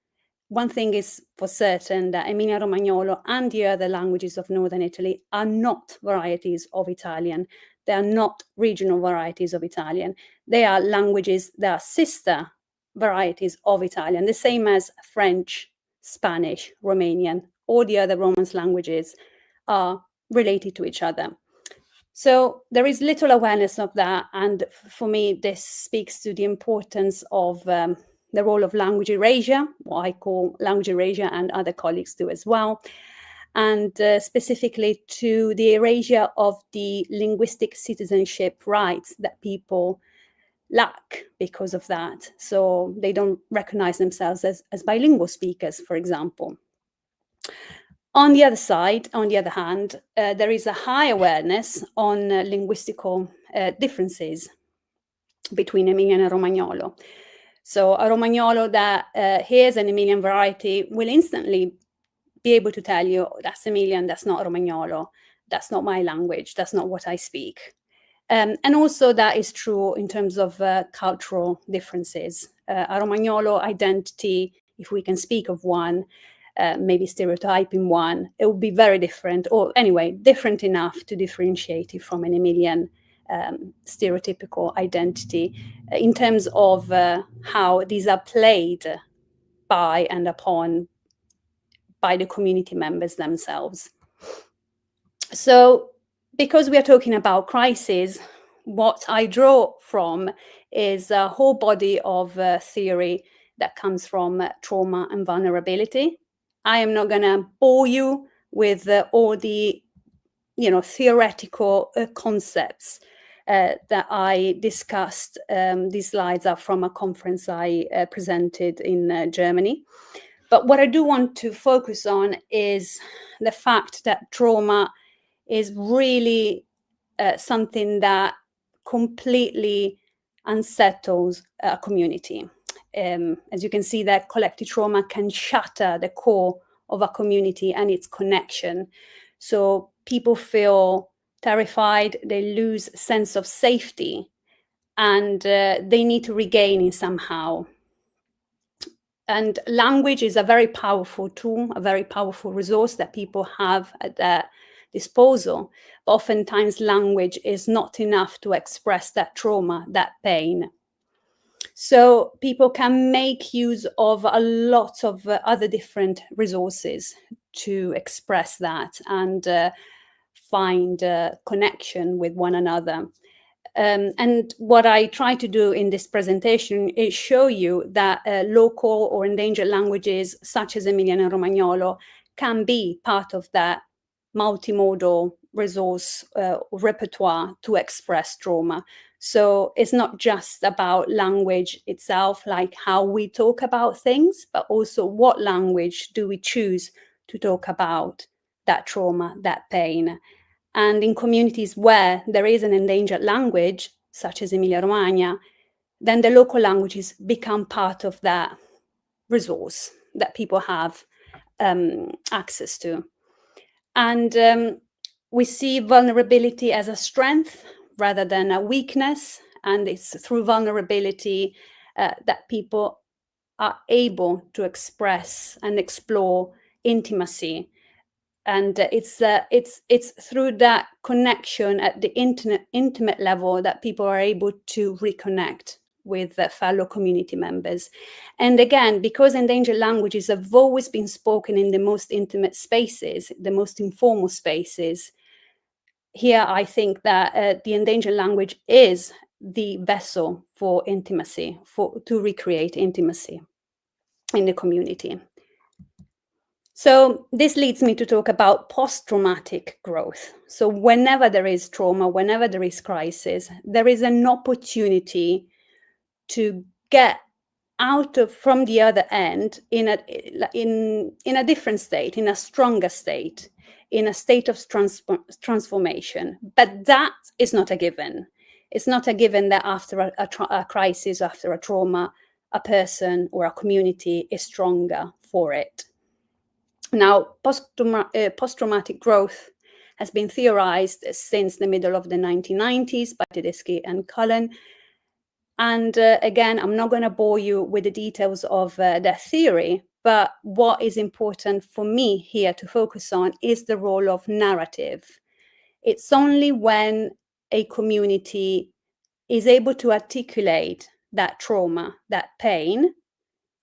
one thing is for certain, that Emilia-Romagnolo and the other languages of Northern Italy are not varieties of Italian. They are not regional varieties of Italian. They are languages that are sister varieties of Italian, the same as French, Spanish, Romanian, all the other Romance languages are related to each other. So there is little awareness of that. And for me, this speaks to the importance of the role of language erasure, what I call language erasure, and other colleagues do as well, and specifically to the erasure of the linguistic citizenship rights that people lack because of that. So they don't recognize themselves as bilingual speakers, for example. On the other side, on the other hand, there is a high awareness on linguistical differences between Emilian and Romagnolo. So a Romagnolo that hears an Emilian variety will instantly be able to tell you, that's Emilian, that's not Romagnolo, that's not my language, that's not what I speak. And also that is true in terms of cultural differences. A Romagnolo identity, if we can speak of one, maybe stereotyping one, it would be very different, or anyway, different enough to differentiate it from an Emilian stereotypical identity in terms of how these are played by and upon by the community members themselves. So because we are talking about crisis, what I draw from is a whole body of theory that comes from trauma and vulnerability. I am not going to bore you with all the theoretical concepts that I discussed. These slides are from a conference I presented in Germany. But what I do want to focus on is the fact that trauma is really something that completely unsettles a community. As you can see, that collective trauma can shatter the core of a community and its connection. So people feel terrified, they lose sense of safety, and they need to regain it somehow. And language is a very powerful tool, a very powerful resource that people have at their disposal. But oftentimes language is not enough to express that trauma, that pain. So people can make use of a lot of other different resources to express that and find a connection with one another. And what I try to do in this presentation is show you that local or endangered languages such as Emilian and Romagnolo can be part of that multimodal resource repertoire to express trauma. So it's not just about language itself, like how we talk about things, but also what language do we choose to talk about that trauma, that pain. And in communities where there is an endangered language, such as Emilia-Romagna, then the local languages become part of that resource that people have access to. And we see vulnerability as a strength rather than a weakness. And it's through vulnerability that people are able to express and explore intimacy. And it's through that connection at the intimate level that people are able to reconnect with their fellow community members. And again, because endangered languages have always been spoken in the most intimate spaces, the most informal spaces, here I think that the endangered language is the vessel for intimacy, to recreate intimacy in the community. So this leads me to talk about post-traumatic growth. So whenever there is trauma, whenever there is crisis, there is an opportunity to get out of from the other end in a different state, in a stronger state, in a state of transformation. But that is not a given. It's not a given that after a crisis, after a trauma, a person or a community is stronger for it. Now, post-traumatic growth has been theorized since the middle of the 1990s by Tedeschi and Cullen. And again, I'm not going to bore you with the details of their theory, but what is important for me here to focus on is the role of narrative. It's only when a community is able to articulate that trauma, that pain,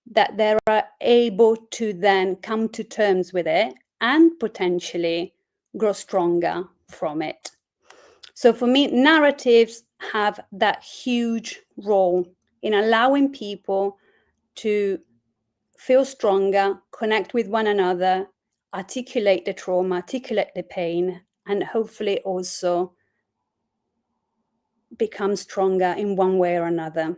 that they are able to then come to terms with it and potentially grow stronger from it. So for me, narratives have that huge role in allowing people to feel stronger, connect with one another, articulate the trauma, articulate the pain, and hopefully also become stronger in one way or another.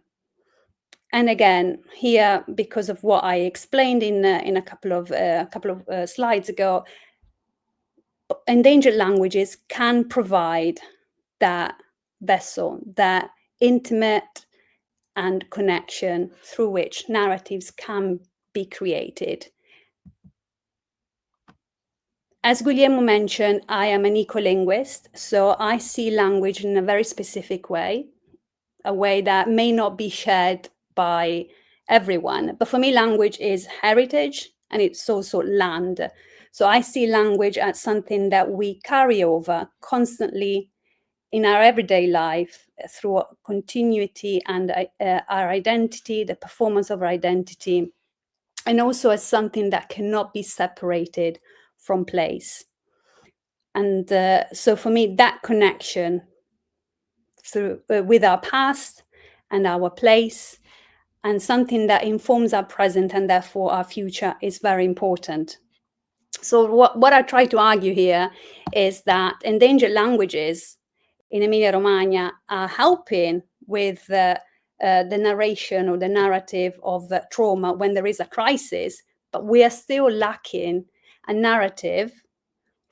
And again, here, because of what I explained in a couple of slides ago, endangered languages can provide that vessel, that intimate and connection through which narratives can be created. As Guglielmo mentioned, I am an ecolinguist, so I see language in a very specific way, a way that may not be shared by everyone. But for me, language is heritage and it's also land. So I see language as something that we carry over constantly in our everyday life through continuity and our identity, the performance of our identity, and also as something that cannot be separated from place. And so for me, that connection through with our past and our place, and something that informs our present and therefore our future, is very important. So what I try to argue here is that endangered languages in Emilia-Romagna are helping with the narration or the narrative of trauma when there is a crisis, but we are still lacking a narrative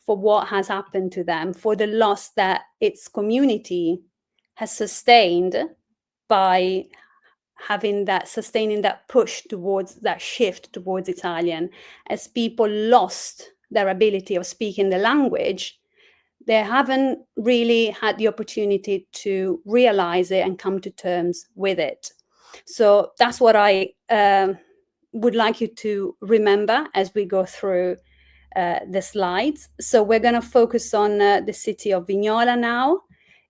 for what has happened to them, for the loss that its community has sustained by sustaining that push towards that shift towards Italian. As people lost their ability of speaking the language, they haven't really had the opportunity to realize it and come to terms with it. So that's what I would like you to remember as we go through the slides. So we're going to focus on the city of Vignola now.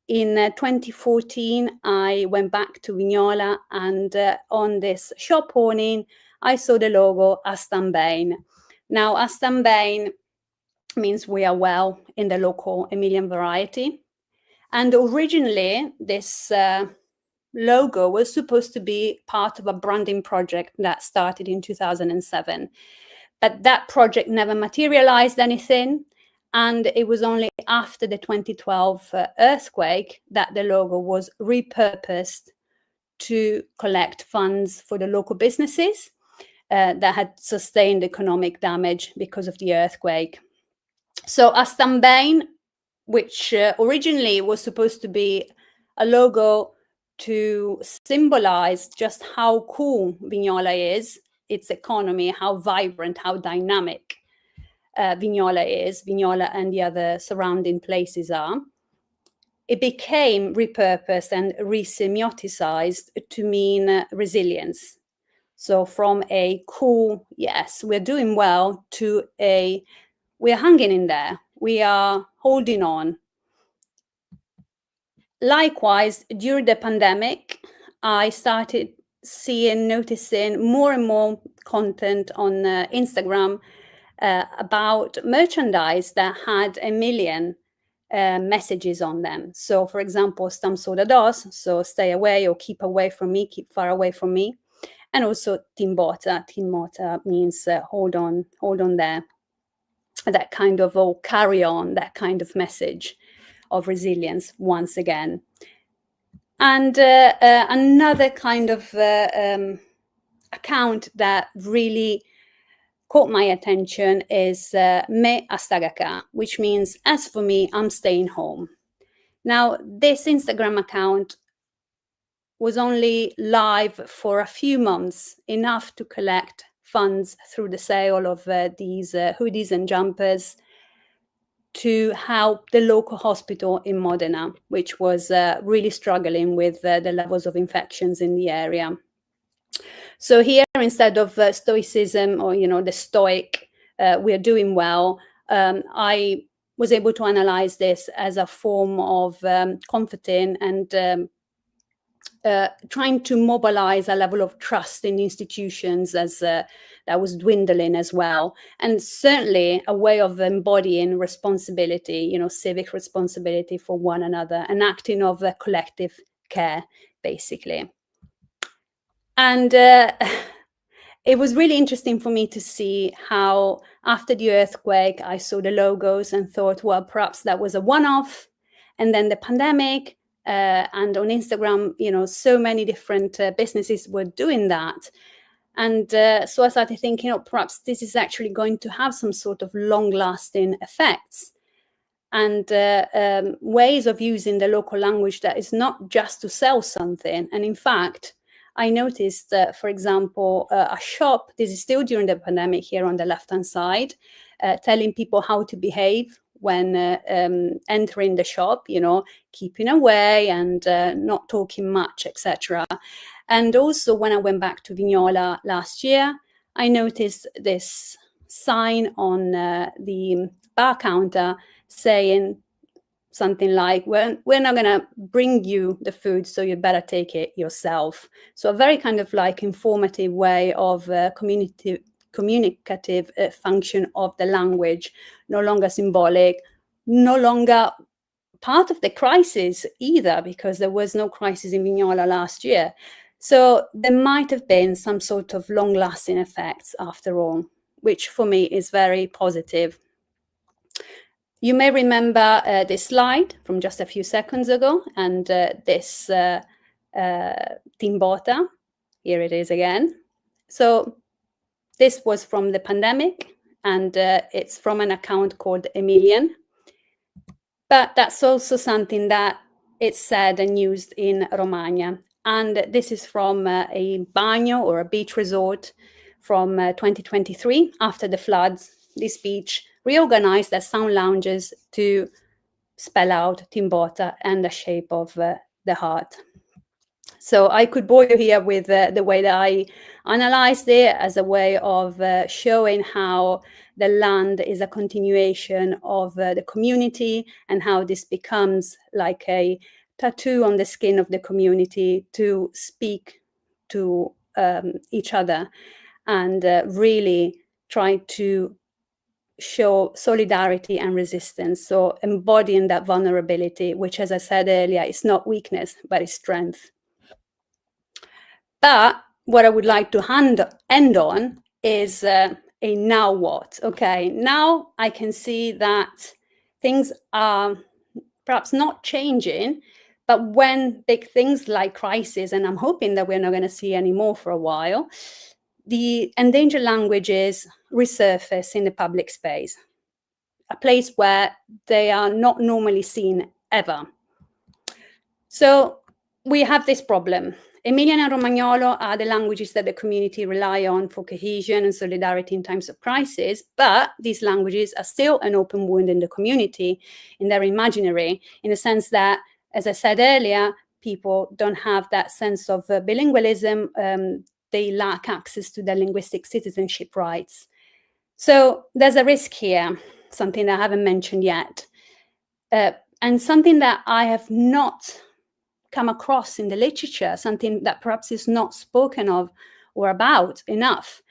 In 2014, I went back to Vignola, and on this shop awning, I saw the logo Astambain. Now, Astambain means we are well in the local Emilian variety. And originally, this logo was supposed to be part of a branding project that started in 2007. But that project never materialized anything. And it was only after the 2012 earthquake that the logo was repurposed to collect funds for the local businesses that had sustained economic damage because of the earthquake. So a Stambain, which originally was supposed to be a logo to symbolize just how cool Vignola is, its economy, how vibrant, how dynamic Vignola is, Vignola and the other surrounding places are, it became repurposed and resemioticized to mean resilience. So from a cool, yes, we're doing well, to a, we're hanging in there, we are holding on. Likewise, during the pandemic, I started noticing more and more content on Instagram about merchandise that had Emilian messages on them. So, for example, Stam Soda Dos, so stay away or keep away from me, keep far away from me. And also Timbota. Timbota means hold on there. That kind of, oh, carry on, that kind of message of resilience once again. And another kind of account that really caught my attention is Me Astagaka, which means, as for me, I'm staying home. Now, this Instagram account was only live for a few months, enough to collect funds through the sale of these hoodies and jumpers to help the local hospital in Modena, which was really struggling with the levels of infections in the area. So here, instead of stoicism or, the stoic, we are doing well, I was able to analyze this as a form of comforting and trying to mobilize a level of trust in institutions as that was dwindling as well. And certainly a way of embodying responsibility, civic responsibility for one another, and acting of collective care, basically. And it was really interesting for me to see how after the earthquake, I saw the logos and thought, well, perhaps that was a one-off. And then the pandemic, and on Instagram, so many different businesses were doing that. And so I started thinking, perhaps this is actually going to have some sort of long-lasting effects and ways of using the local language that is not just to sell something. And in fact, I noticed, for example, a shop, this is still during the pandemic here on the left-hand side, telling people how to behave when entering the shop, keeping away and not talking much, etc. And also when I went back to Vignola last year, I noticed this sign on the bar counter saying something like, we're not going to bring you the food, so you better take it yourself. So a very kind of like informative way of communicative function of the language, no longer symbolic, no longer part of the crisis either, because there was no crisis in Vignola last year. So there might have been some sort of long-lasting effects after all, which for me is very positive. You may remember this slide from just a few seconds ago, and this Timbota, here it is again. So this was from the pandemic, and it's from an account called Emilian. But that's also something that it's said and used in Romagna. And this is from a bagno or a beach resort from 2023 after the floods. This beach reorganized as sound lounges to spell out Timbota and the shape of the heart. So I could bore you here with the way that I analyzed it as a way of showing how the land is a continuation of the community and how this becomes like a tattoo on the skin of the community to speak to each other and really try to show solidarity and resistance. So embodying that vulnerability, which, as I said earlier, is not weakness, but is strength. But what I would like to end on is a now what? Okay, now I can see that things are perhaps not changing, but when big things like crisis, and I'm hoping that we're not going to see any more for a while, the endangered languages resurface in the public space, a place where they are not normally seen ever. So we have this problem. Emilian and Romagnolo are the languages that the community rely on for cohesion and solidarity in times of crisis, but these languages are still an open wound in the community, in their imaginary, in the sense that, as I said earlier, people don't have that sense of bilingualism. They lack access to their linguistic citizenship rights. So there's a risk here, something that I haven't mentioned yet, and something that I have not come across in the literature, something that perhaps is not spoken of or about enough.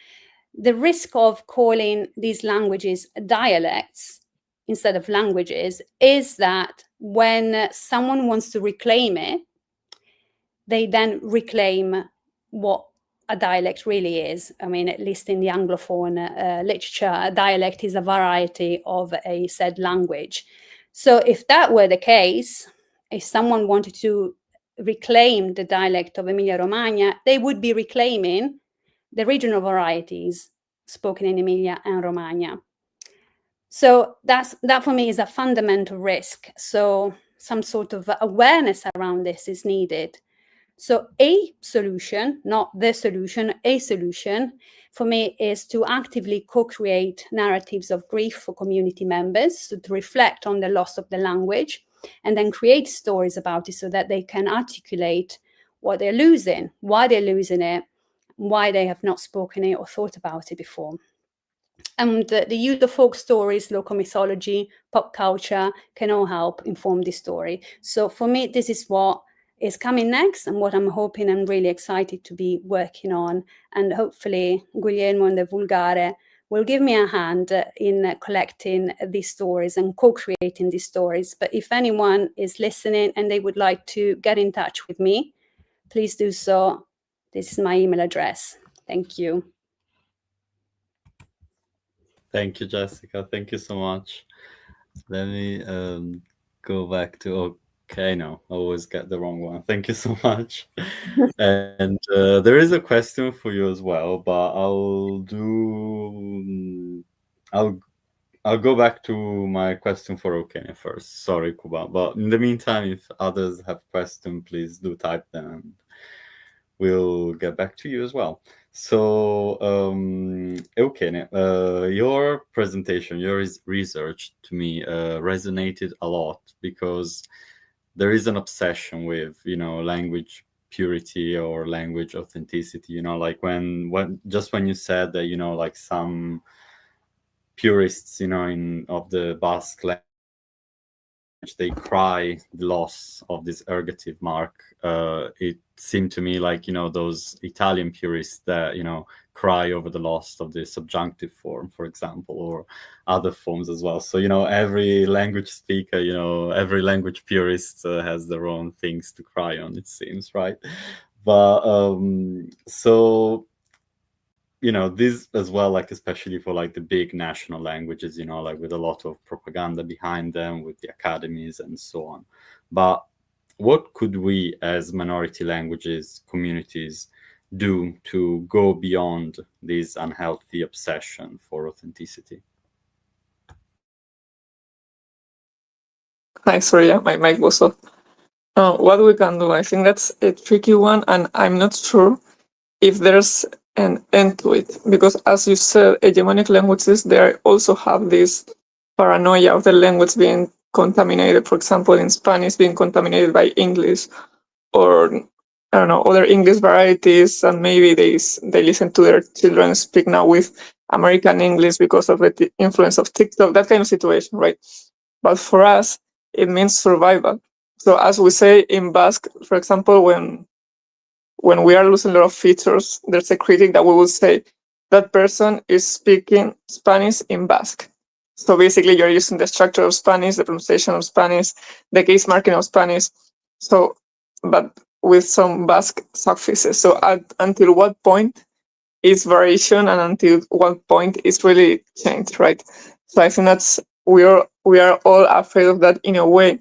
The risk of calling these languages dialects instead of languages is that when someone wants to reclaim it, they then reclaim what a dialect really is. I mean, at least in the Anglophone literature, a dialect is a variety of a said language. So if that were the case, if someone wanted to reclaim the dialect of Emilia-Romagna, they would be reclaiming the regional varieties spoken in Emilia and Romagna. So that for me is a fundamental risk. So some sort of awareness around this is needed. So a solution, not the solution, a solution for me is to actively co-create narratives of grief for community members, so to reflect on the loss of the language, and then create stories about it so that they can articulate what they're losing, why they're losing it, why they have not spoken it or thought about it before. And the use of folk stories, local mythology, pop culture can all help inform this story. So for me, this is what is coming next and what I'm hoping and really excited to be working on. And hopefully Guglielmo and DeVulgare will give me a hand in collecting these stories and co-creating these stories. But if anyone is listening and they would like to get in touch with me, please do so. This is my email address. Thank you. Thank you, Jessica. Thank you so much. Let me go back to, okay, no, I always get the wrong one. Thank you so much. And there is a question for you as well, but I'll go back to my question for Eukene first. Sorry, Kuba. But in the meantime, if others have questions, please do type them and we'll get back to you as well. So, Eukene, your presentation, your research to me resonated a lot because there is an obsession with, language purity or language authenticity, like when you said that, like some purists, of the Basque language, they cry the loss of this ergative mark. It seemed to me like, those Italian purists that, cry over the loss of the subjunctive form, for example, or other forms as well. So, every language speaker, every language purist has their own things to cry on, it seems, right? But so, this as well, like especially for like the big national languages, like with a lot of propaganda behind them, with the academies and so on. But what could we as minority languages communities do to go beyond this unhealthy obsession for authenticity? Hi, sorry, yeah, my mic was off. What we can do, I think that's a tricky one, and I'm not sure if there's an end to it, because as you said, hegemonic languages, they also have this paranoia of the language being contaminated, for example, in Spanish being contaminated by English, or I don't know, other English varieties, and maybe they listen to their children speak now with American English because of the influence of TikTok, that kind of situation, right? But for us, it means survival. So as we say in Basque, for example, when we are losing a lot of features, there's a critic that we will say that person is speaking Spanish in Basque. So basically, you're using the structure of Spanish, the pronunciation of Spanish, the case marking of Spanish. So, but with some Basque suffixes. So until what point is variation, and until what point it's really changed, right? So I think that's we are all afraid of that in a way,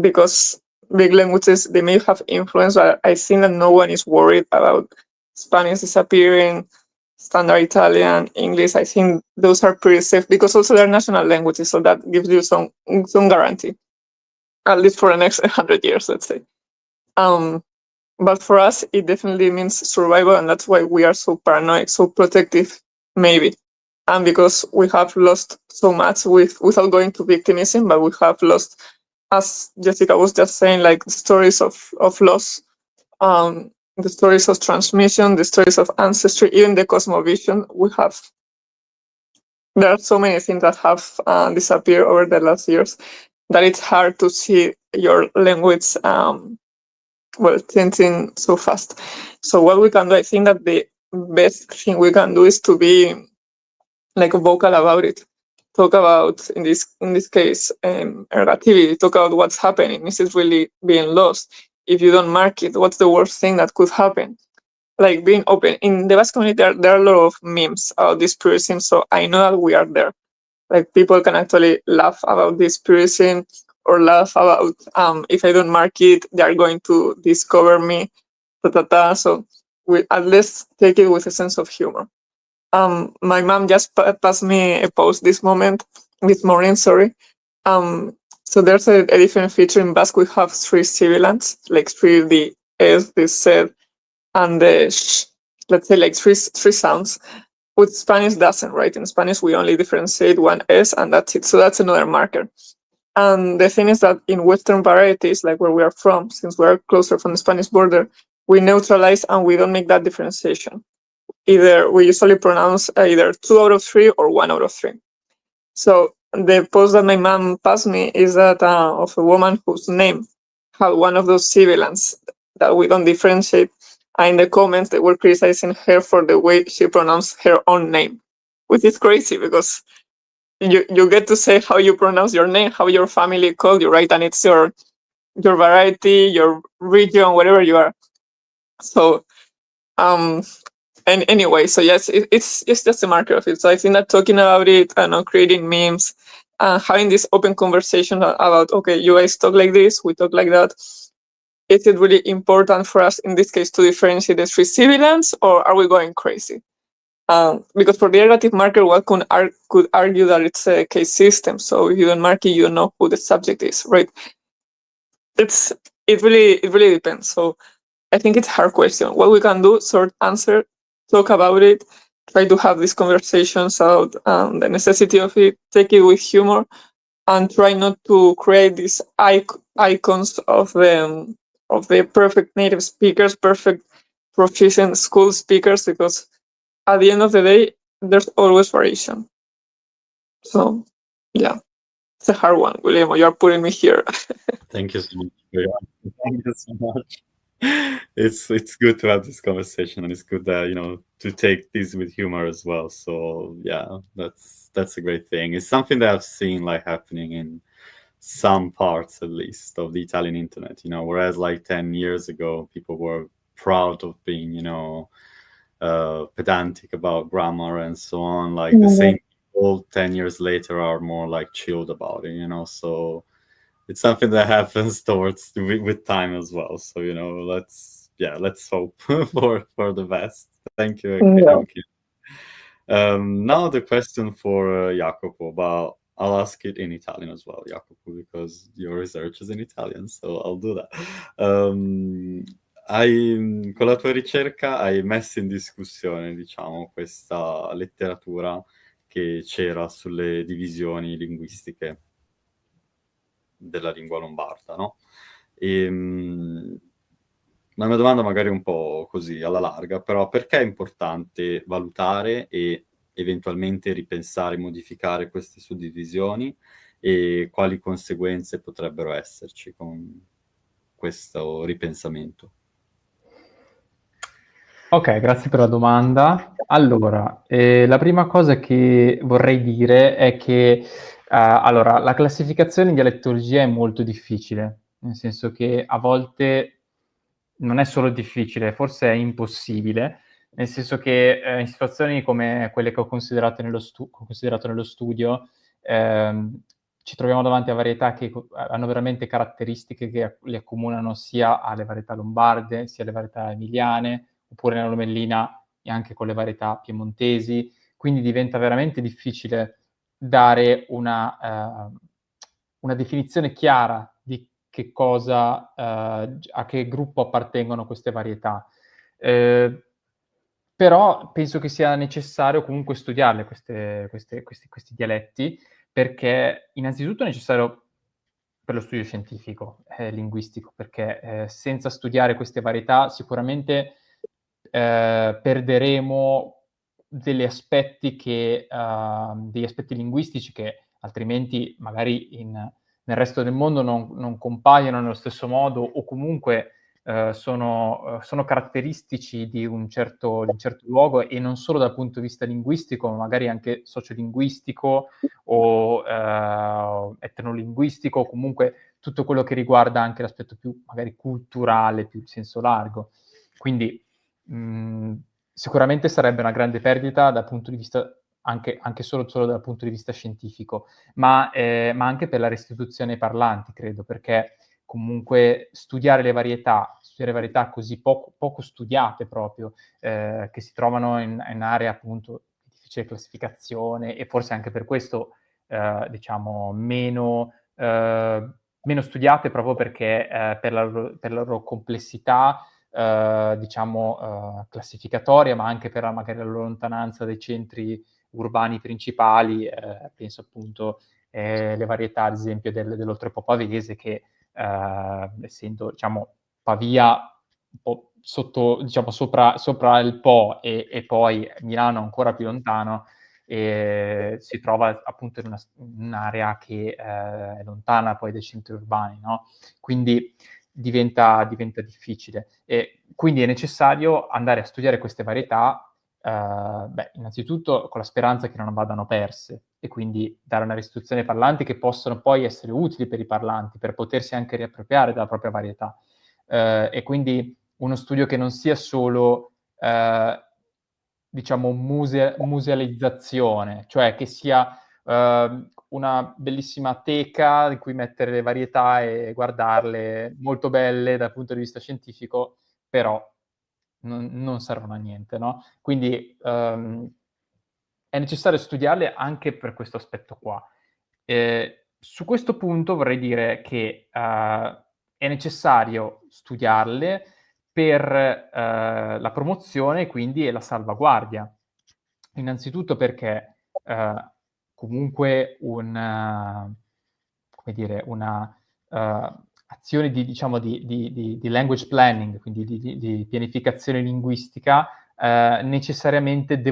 because big languages, they may have influence, but I think that no one is worried about Spanish disappearing, standard Italian, English. I think those are pretty safe, because also they're national languages, so that gives you some guarantee, at least for the next 100 years, let's say. But for us, it definitely means survival, and that's why we are so paranoid, so protective, maybe. And because we have lost so much without going to victimism, but we have lost, as Jessica was just saying, like the stories of loss, the stories of transmission, the stories of ancestry, even the cosmovision. There are so many things that have disappeared over the last years that it's hard to see your language changing so fast. So what we can do, I think that the best thing we can do is to be like vocal about it. Talk about, in this case, ergativity. Talk about what's happening. Is it really being lost? If you don't mark it, what's the worst thing that could happen? Like being open. In the Basque community, there are a lot of memes about this purism, so I know that we are there. Like people can actually laugh about this purism, or laugh about if I don't mark it, they are going to discover me. So we at least take it with a sense of humor. My mom just passed me a post this morning. So there's a different feature in Basque. We have 3 sibilants, like 3 the S, the Z, and the sh. Let's say like 3 sounds. With Spanish doesn't, right? In Spanish we only differentiate 1 S, and that's it. So that's another marker. And the thing is that in Western varieties, like where we are from, since we are closer from the Spanish border, we neutralize and we don't make that differentiation. Either we usually pronounce either 2 out of 3 or 1 out of 3. So the post that my mom passed me is that of a woman whose name had one of those sibilants that we don't differentiate. And in the comments, they were criticizing her for the way she pronounced her own name, which is crazy, because you get to say how you pronounce your name, how your family called you, right? And it's your variety, your region, whatever you are. So and anyway, so yes, it's just a marker of it. So I think that talking about it and creating memes, having this open conversation about, okay, you guys talk like this, we talk like that. Is it really important for us in this case to differentiate the 3 sibilants, or are we going crazy? Because for the ergative marker, one could argue that it's a case system. So if you don't mark it, you don't know who the subject is, right? It really depends. So I think it's a hard question. What we can do, short answer, talk about it, try to have these conversations about the necessity of it, take it with humor, and try not to create these icons of the perfect native speakers, perfect proficient school speakers, because at the end of the day, there's always variation. So, yeah, it's a hard one, Guillermo. You're putting me here. Thank you so much for your answer. Thank you so much. It's good to have this conversation, and it's good that to take this with humor as well. So yeah, that's a great thing. It's something that I've seen like happening in some parts, at least, of the Italian internet. Whereas like 10 years ago, people were proud of being pedantic about grammar and so on. Like the same people 10 years later are more like chilled about it. So it's something that happens with time as well. So let's hope for the best. Thank you. Now the question for Jacopo, but I'll ask it in Italian as well, Jacopo, because your research is in Italian, so I'll do that. Con la tua ricerca hai messo in discussione, diciamo, questa letteratura che c'era sulle divisioni linguistiche della lingua lombarda, no? La mia domanda magari un po' così alla larga, però perché è importante valutare e eventualmente ripensare, modificare queste suddivisioni, e quali conseguenze potrebbero esserci con questo ripensamento? Ok, grazie per la domanda. Allora, la prima cosa che vorrei dire è che allora, la classificazione in dialettologia è molto difficile, nel senso che a volte non è solo difficile, forse è impossibile, nel senso che in situazioni come quelle che ho considerato nello studio, ci troviamo davanti a varietà che hanno veramente caratteristiche che le accomunano sia alle varietà lombarde, sia alle varietà emiliane, oppure nella lomellina e anche con le varietà piemontesi, quindi diventa veramente difficile dare una definizione chiara di che cosa, a che gruppo appartengono queste varietà. Però penso che sia necessario comunque studiarle questi dialetti, perché innanzitutto è necessario per lo studio scientifico, linguistico, perché senza studiare queste varietà sicuramente perderemo degli aspetti linguistici che altrimenti magari nel resto del mondo non compaiono nello stesso modo, o comunque sono caratteristici di un certo luogo, e non solo dal punto di vista linguistico, ma magari anche sociolinguistico o etnolinguistico, o comunque tutto quello che riguarda anche l'aspetto più magari culturale, più in senso largo. Quindi sicuramente sarebbe una grande perdita dal punto di vista anche solo dal punto di vista scientifico, ma anche per la restituzione ai parlanti, credo, perché comunque studiare varietà così poco studiate proprio, che si trovano in aree appunto di difficile classificazione, e forse anche per questo diciamo meno studiate, proprio perché per la loro complessità diciamo classificatoria, ma anche per magari la loro lontananza dai centri urbani principali, penso appunto le varietà ad esempio dell'oltrepo pavese, che essendo diciamo Pavia un po' sotto, diciamo sopra il Po, e poi Milano ancora più lontano, si trova appunto in un'area che è lontana poi dai centri urbani, no? Quindi diventa difficile. E quindi è necessario andare a studiare queste varietà, innanzitutto con la speranza che non vadano perse, e quindi dare una restituzione ai parlanti che possono poi essere utili per i parlanti, per potersi anche riappropriare della propria varietà. E quindi uno studio che non sia solo diciamo musealizzazione, cioè che sia una bellissima teca in cui mettere le varietà e guardarle, molto belle dal punto di vista scientifico, però non servono a niente, no? Quindi è necessario studiarle anche per questo aspetto qua. Su questo punto vorrei dire che è necessario studiarle per la promozione, quindi, e la salvaguardia. Innanzitutto perché comunque una azione di language planning, quindi di pianificazione linguistica, necessariamente che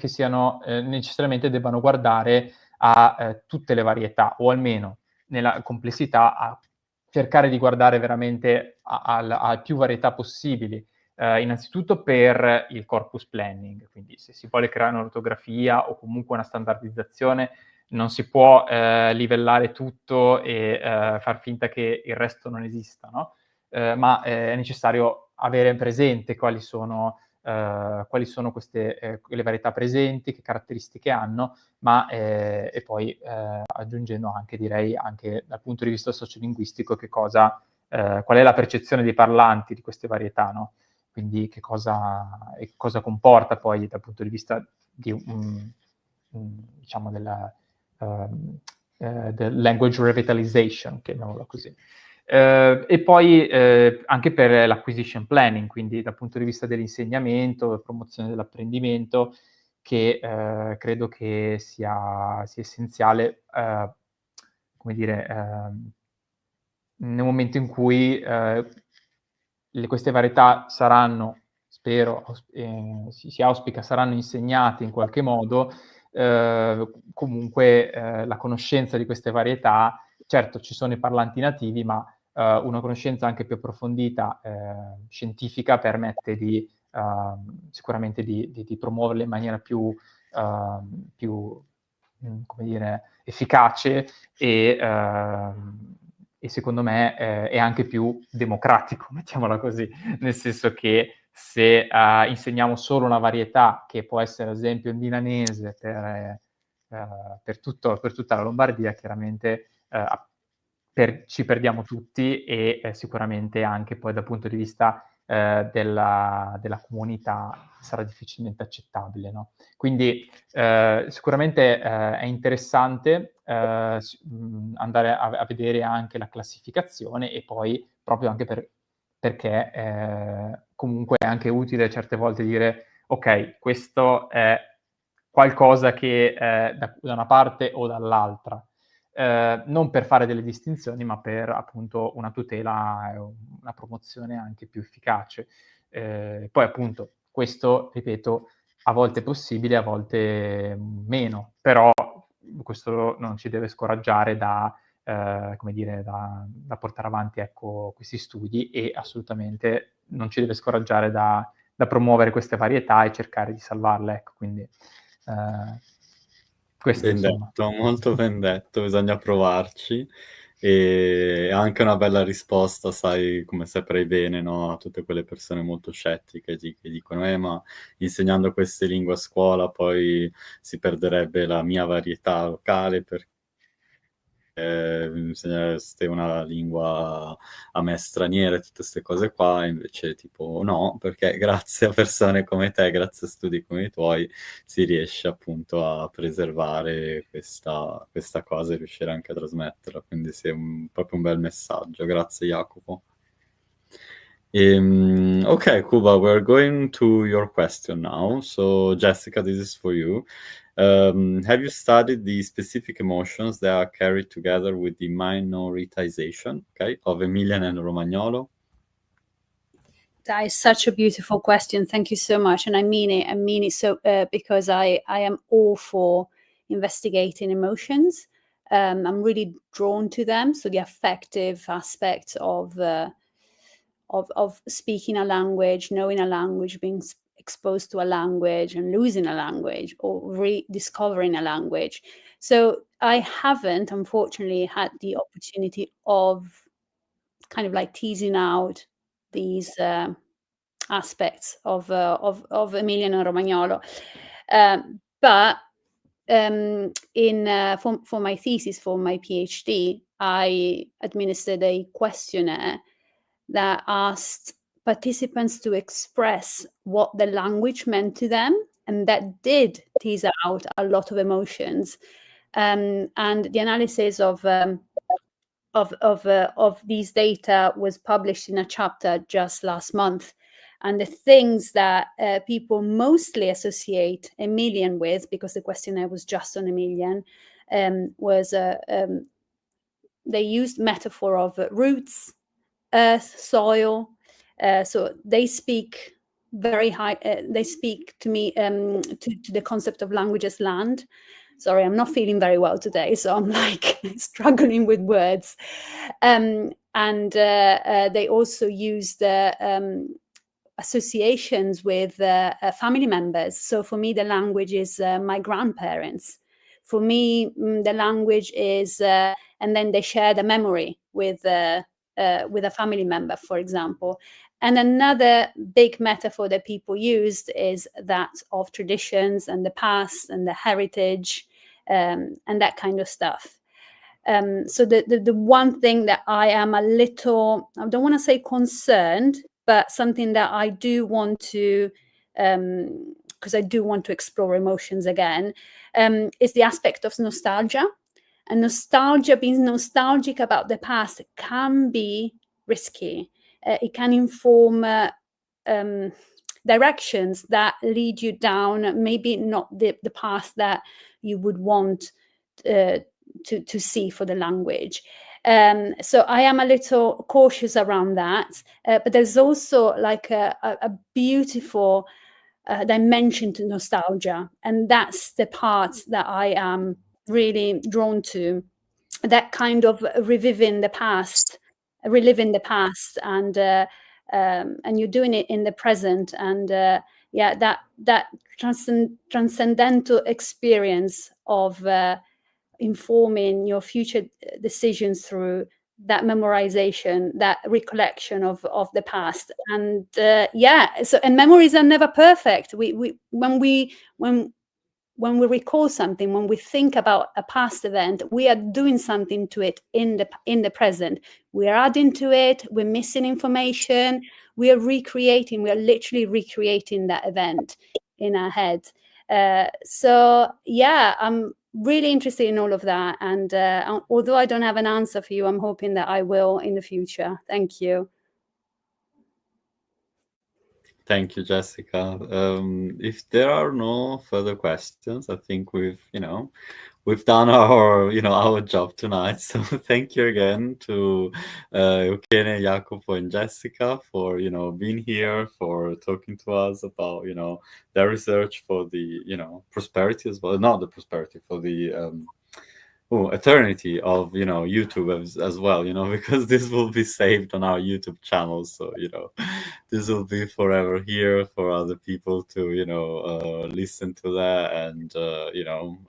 siano necessariamente debbano guardare a tutte le varietà, o almeno nella complessità a cercare di guardare veramente a più varietà possibili. Innanzitutto per il corpus planning, quindi se si vuole creare un'ortografia o comunque una standardizzazione, non si può livellare tutto e far finta che il resto non esista, no? Ma è necessario avere presente quali sono queste le varietà presenti, che caratteristiche hanno, ma e poi aggiungendo anche, direi, anche dal punto di vista sociolinguistico, qual è la percezione dei parlanti di queste varietà, no? Quindi che cosa comporta poi dal punto di vista di diciamo del language revitalization, chiamiamolo così. E poi anche per l'acquisition planning, quindi dal punto di vista dell'insegnamento, promozione dell'apprendimento, che credo che sia essenziale, come dire, nel momento in cui queste varietà saranno, spero, si auspica, saranno insegnate in qualche modo, comunque la conoscenza di queste varietà, certo ci sono i parlanti nativi, ma una conoscenza anche più approfondita, scientifica, permette sicuramente di promuoverle in maniera più come dire, efficace, e secondo me è anche più democratico, mettiamola così, nel senso che Se insegniamo solo una varietà, che può essere ad esempio il milanese per tutta la Lombardia, chiaramente ci perdiamo tutti e sicuramente anche poi dal punto di vista della comunità sarà difficilmente accettabile, no? Quindi sicuramente è interessante andare a vedere anche la classificazione e poi proprio anche perché comunque è anche utile certe volte dire ok, questo è qualcosa che è da una parte o dall'altra. Non per fare delle distinzioni, ma per appunto una tutela e una promozione anche più efficace. Poi appunto questo, ripeto, a volte è possibile, a volte meno, però questo non ci deve scoraggiare da portare avanti ecco, questi studi e assolutamente non ci deve scoraggiare da promuovere queste varietà e cercare di salvarle. Ecco, quindi questo Ben insomma. detto, molto ben detto, bisogna provarci. E anche una bella risposta, sai, come saprai bene, no? A tutte quelle persone molto scettiche che dicono ma insegnando queste lingue a scuola poi si perderebbe la mia varietà locale perché insegnereste una lingua a me straniera e tutte queste cose qua, invece tipo no, perché grazie a persone come te, grazie a studi come i tuoi, si riesce appunto a preservare questa cosa e riuscire anche a trasmetterla, quindi sì, è proprio un bel messaggio. Grazie Jacopo. Okay, Kuba, we're going to your question now. So Jessica, this is for you. Have you studied the specific emotions that are carried together with the minoritization, okay, of Emilian and Romagnolo? That is such a beautiful question. Thank you so much. And I mean it. I mean it so because I am all for investigating emotions. I'm really drawn to them. So the affective aspect of speaking a language, knowing a language, being exposed to a language and losing a language or rediscovering a language. So I haven't, unfortunately, had the opportunity of kind of like teasing out these aspects of Emilian and Romagnolo. But for my thesis, for my PhD, I administered a questionnaire that asked participants to express what the language meant to them, and that did tease out a lot of emotions. And the analysis of these data was published in a chapter just last month. And the things that people mostly associate Emilian with, because the questionnaire was just on Emilian, was they used metaphor of roots, earth, soil. So they speak very high. They speak to me to the concept of language as land. Sorry, I'm not feeling very well today, so I'm like struggling with words. And they also use the associations with family members. So for me, the language is my grandparents. For me, the language is, and then they share the memory with a family member, for example. And another big metaphor that people used is that of traditions and the past and the heritage and that kind of stuff. So the one thing that I am a little, I don't want to say concerned, but something that I do want to, because I do want to explore emotions again, is the aspect of nostalgia. And nostalgia, being nostalgic about the past, can be risky. It can inform directions that lead you down, maybe not the path that you would want to see for the language. So I am a little cautious around that. But there's also like a beautiful dimension to nostalgia. And that's the part that I am really drawn to, that kind of reliving the past, and you're doing it in the present, and that transcendental experience of informing your future decisions through that memorization, that recollection of the past. And and memories are never perfect. When we recall something, when we think about a past event, we are doing something to it in the present. We are adding to it, we're missing information, we are literally recreating that event in our head. I'm really interested in all of that. And although I don't have an answer for you, I'm hoping that I will in the future. Thank you. Thank you, Jessica. If there are no further questions, I think we've done our job tonight. So thank you again to Eukene, Jacopo, and Jessica for being here, for talking to us about their research for the prosperity as well, not the prosperity, for the eternity of YouTube as well, because this will be saved on our YouTube channel. So this will be forever here for other people to listen to that and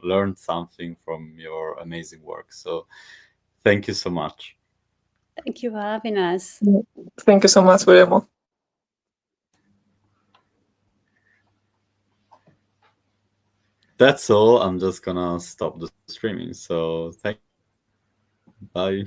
learn something from your amazing work. So thank you so much. Thank you for having us. Thank you so much, Guillermo. That's all. I'm just gonna stop the streaming. So thank you. Bye.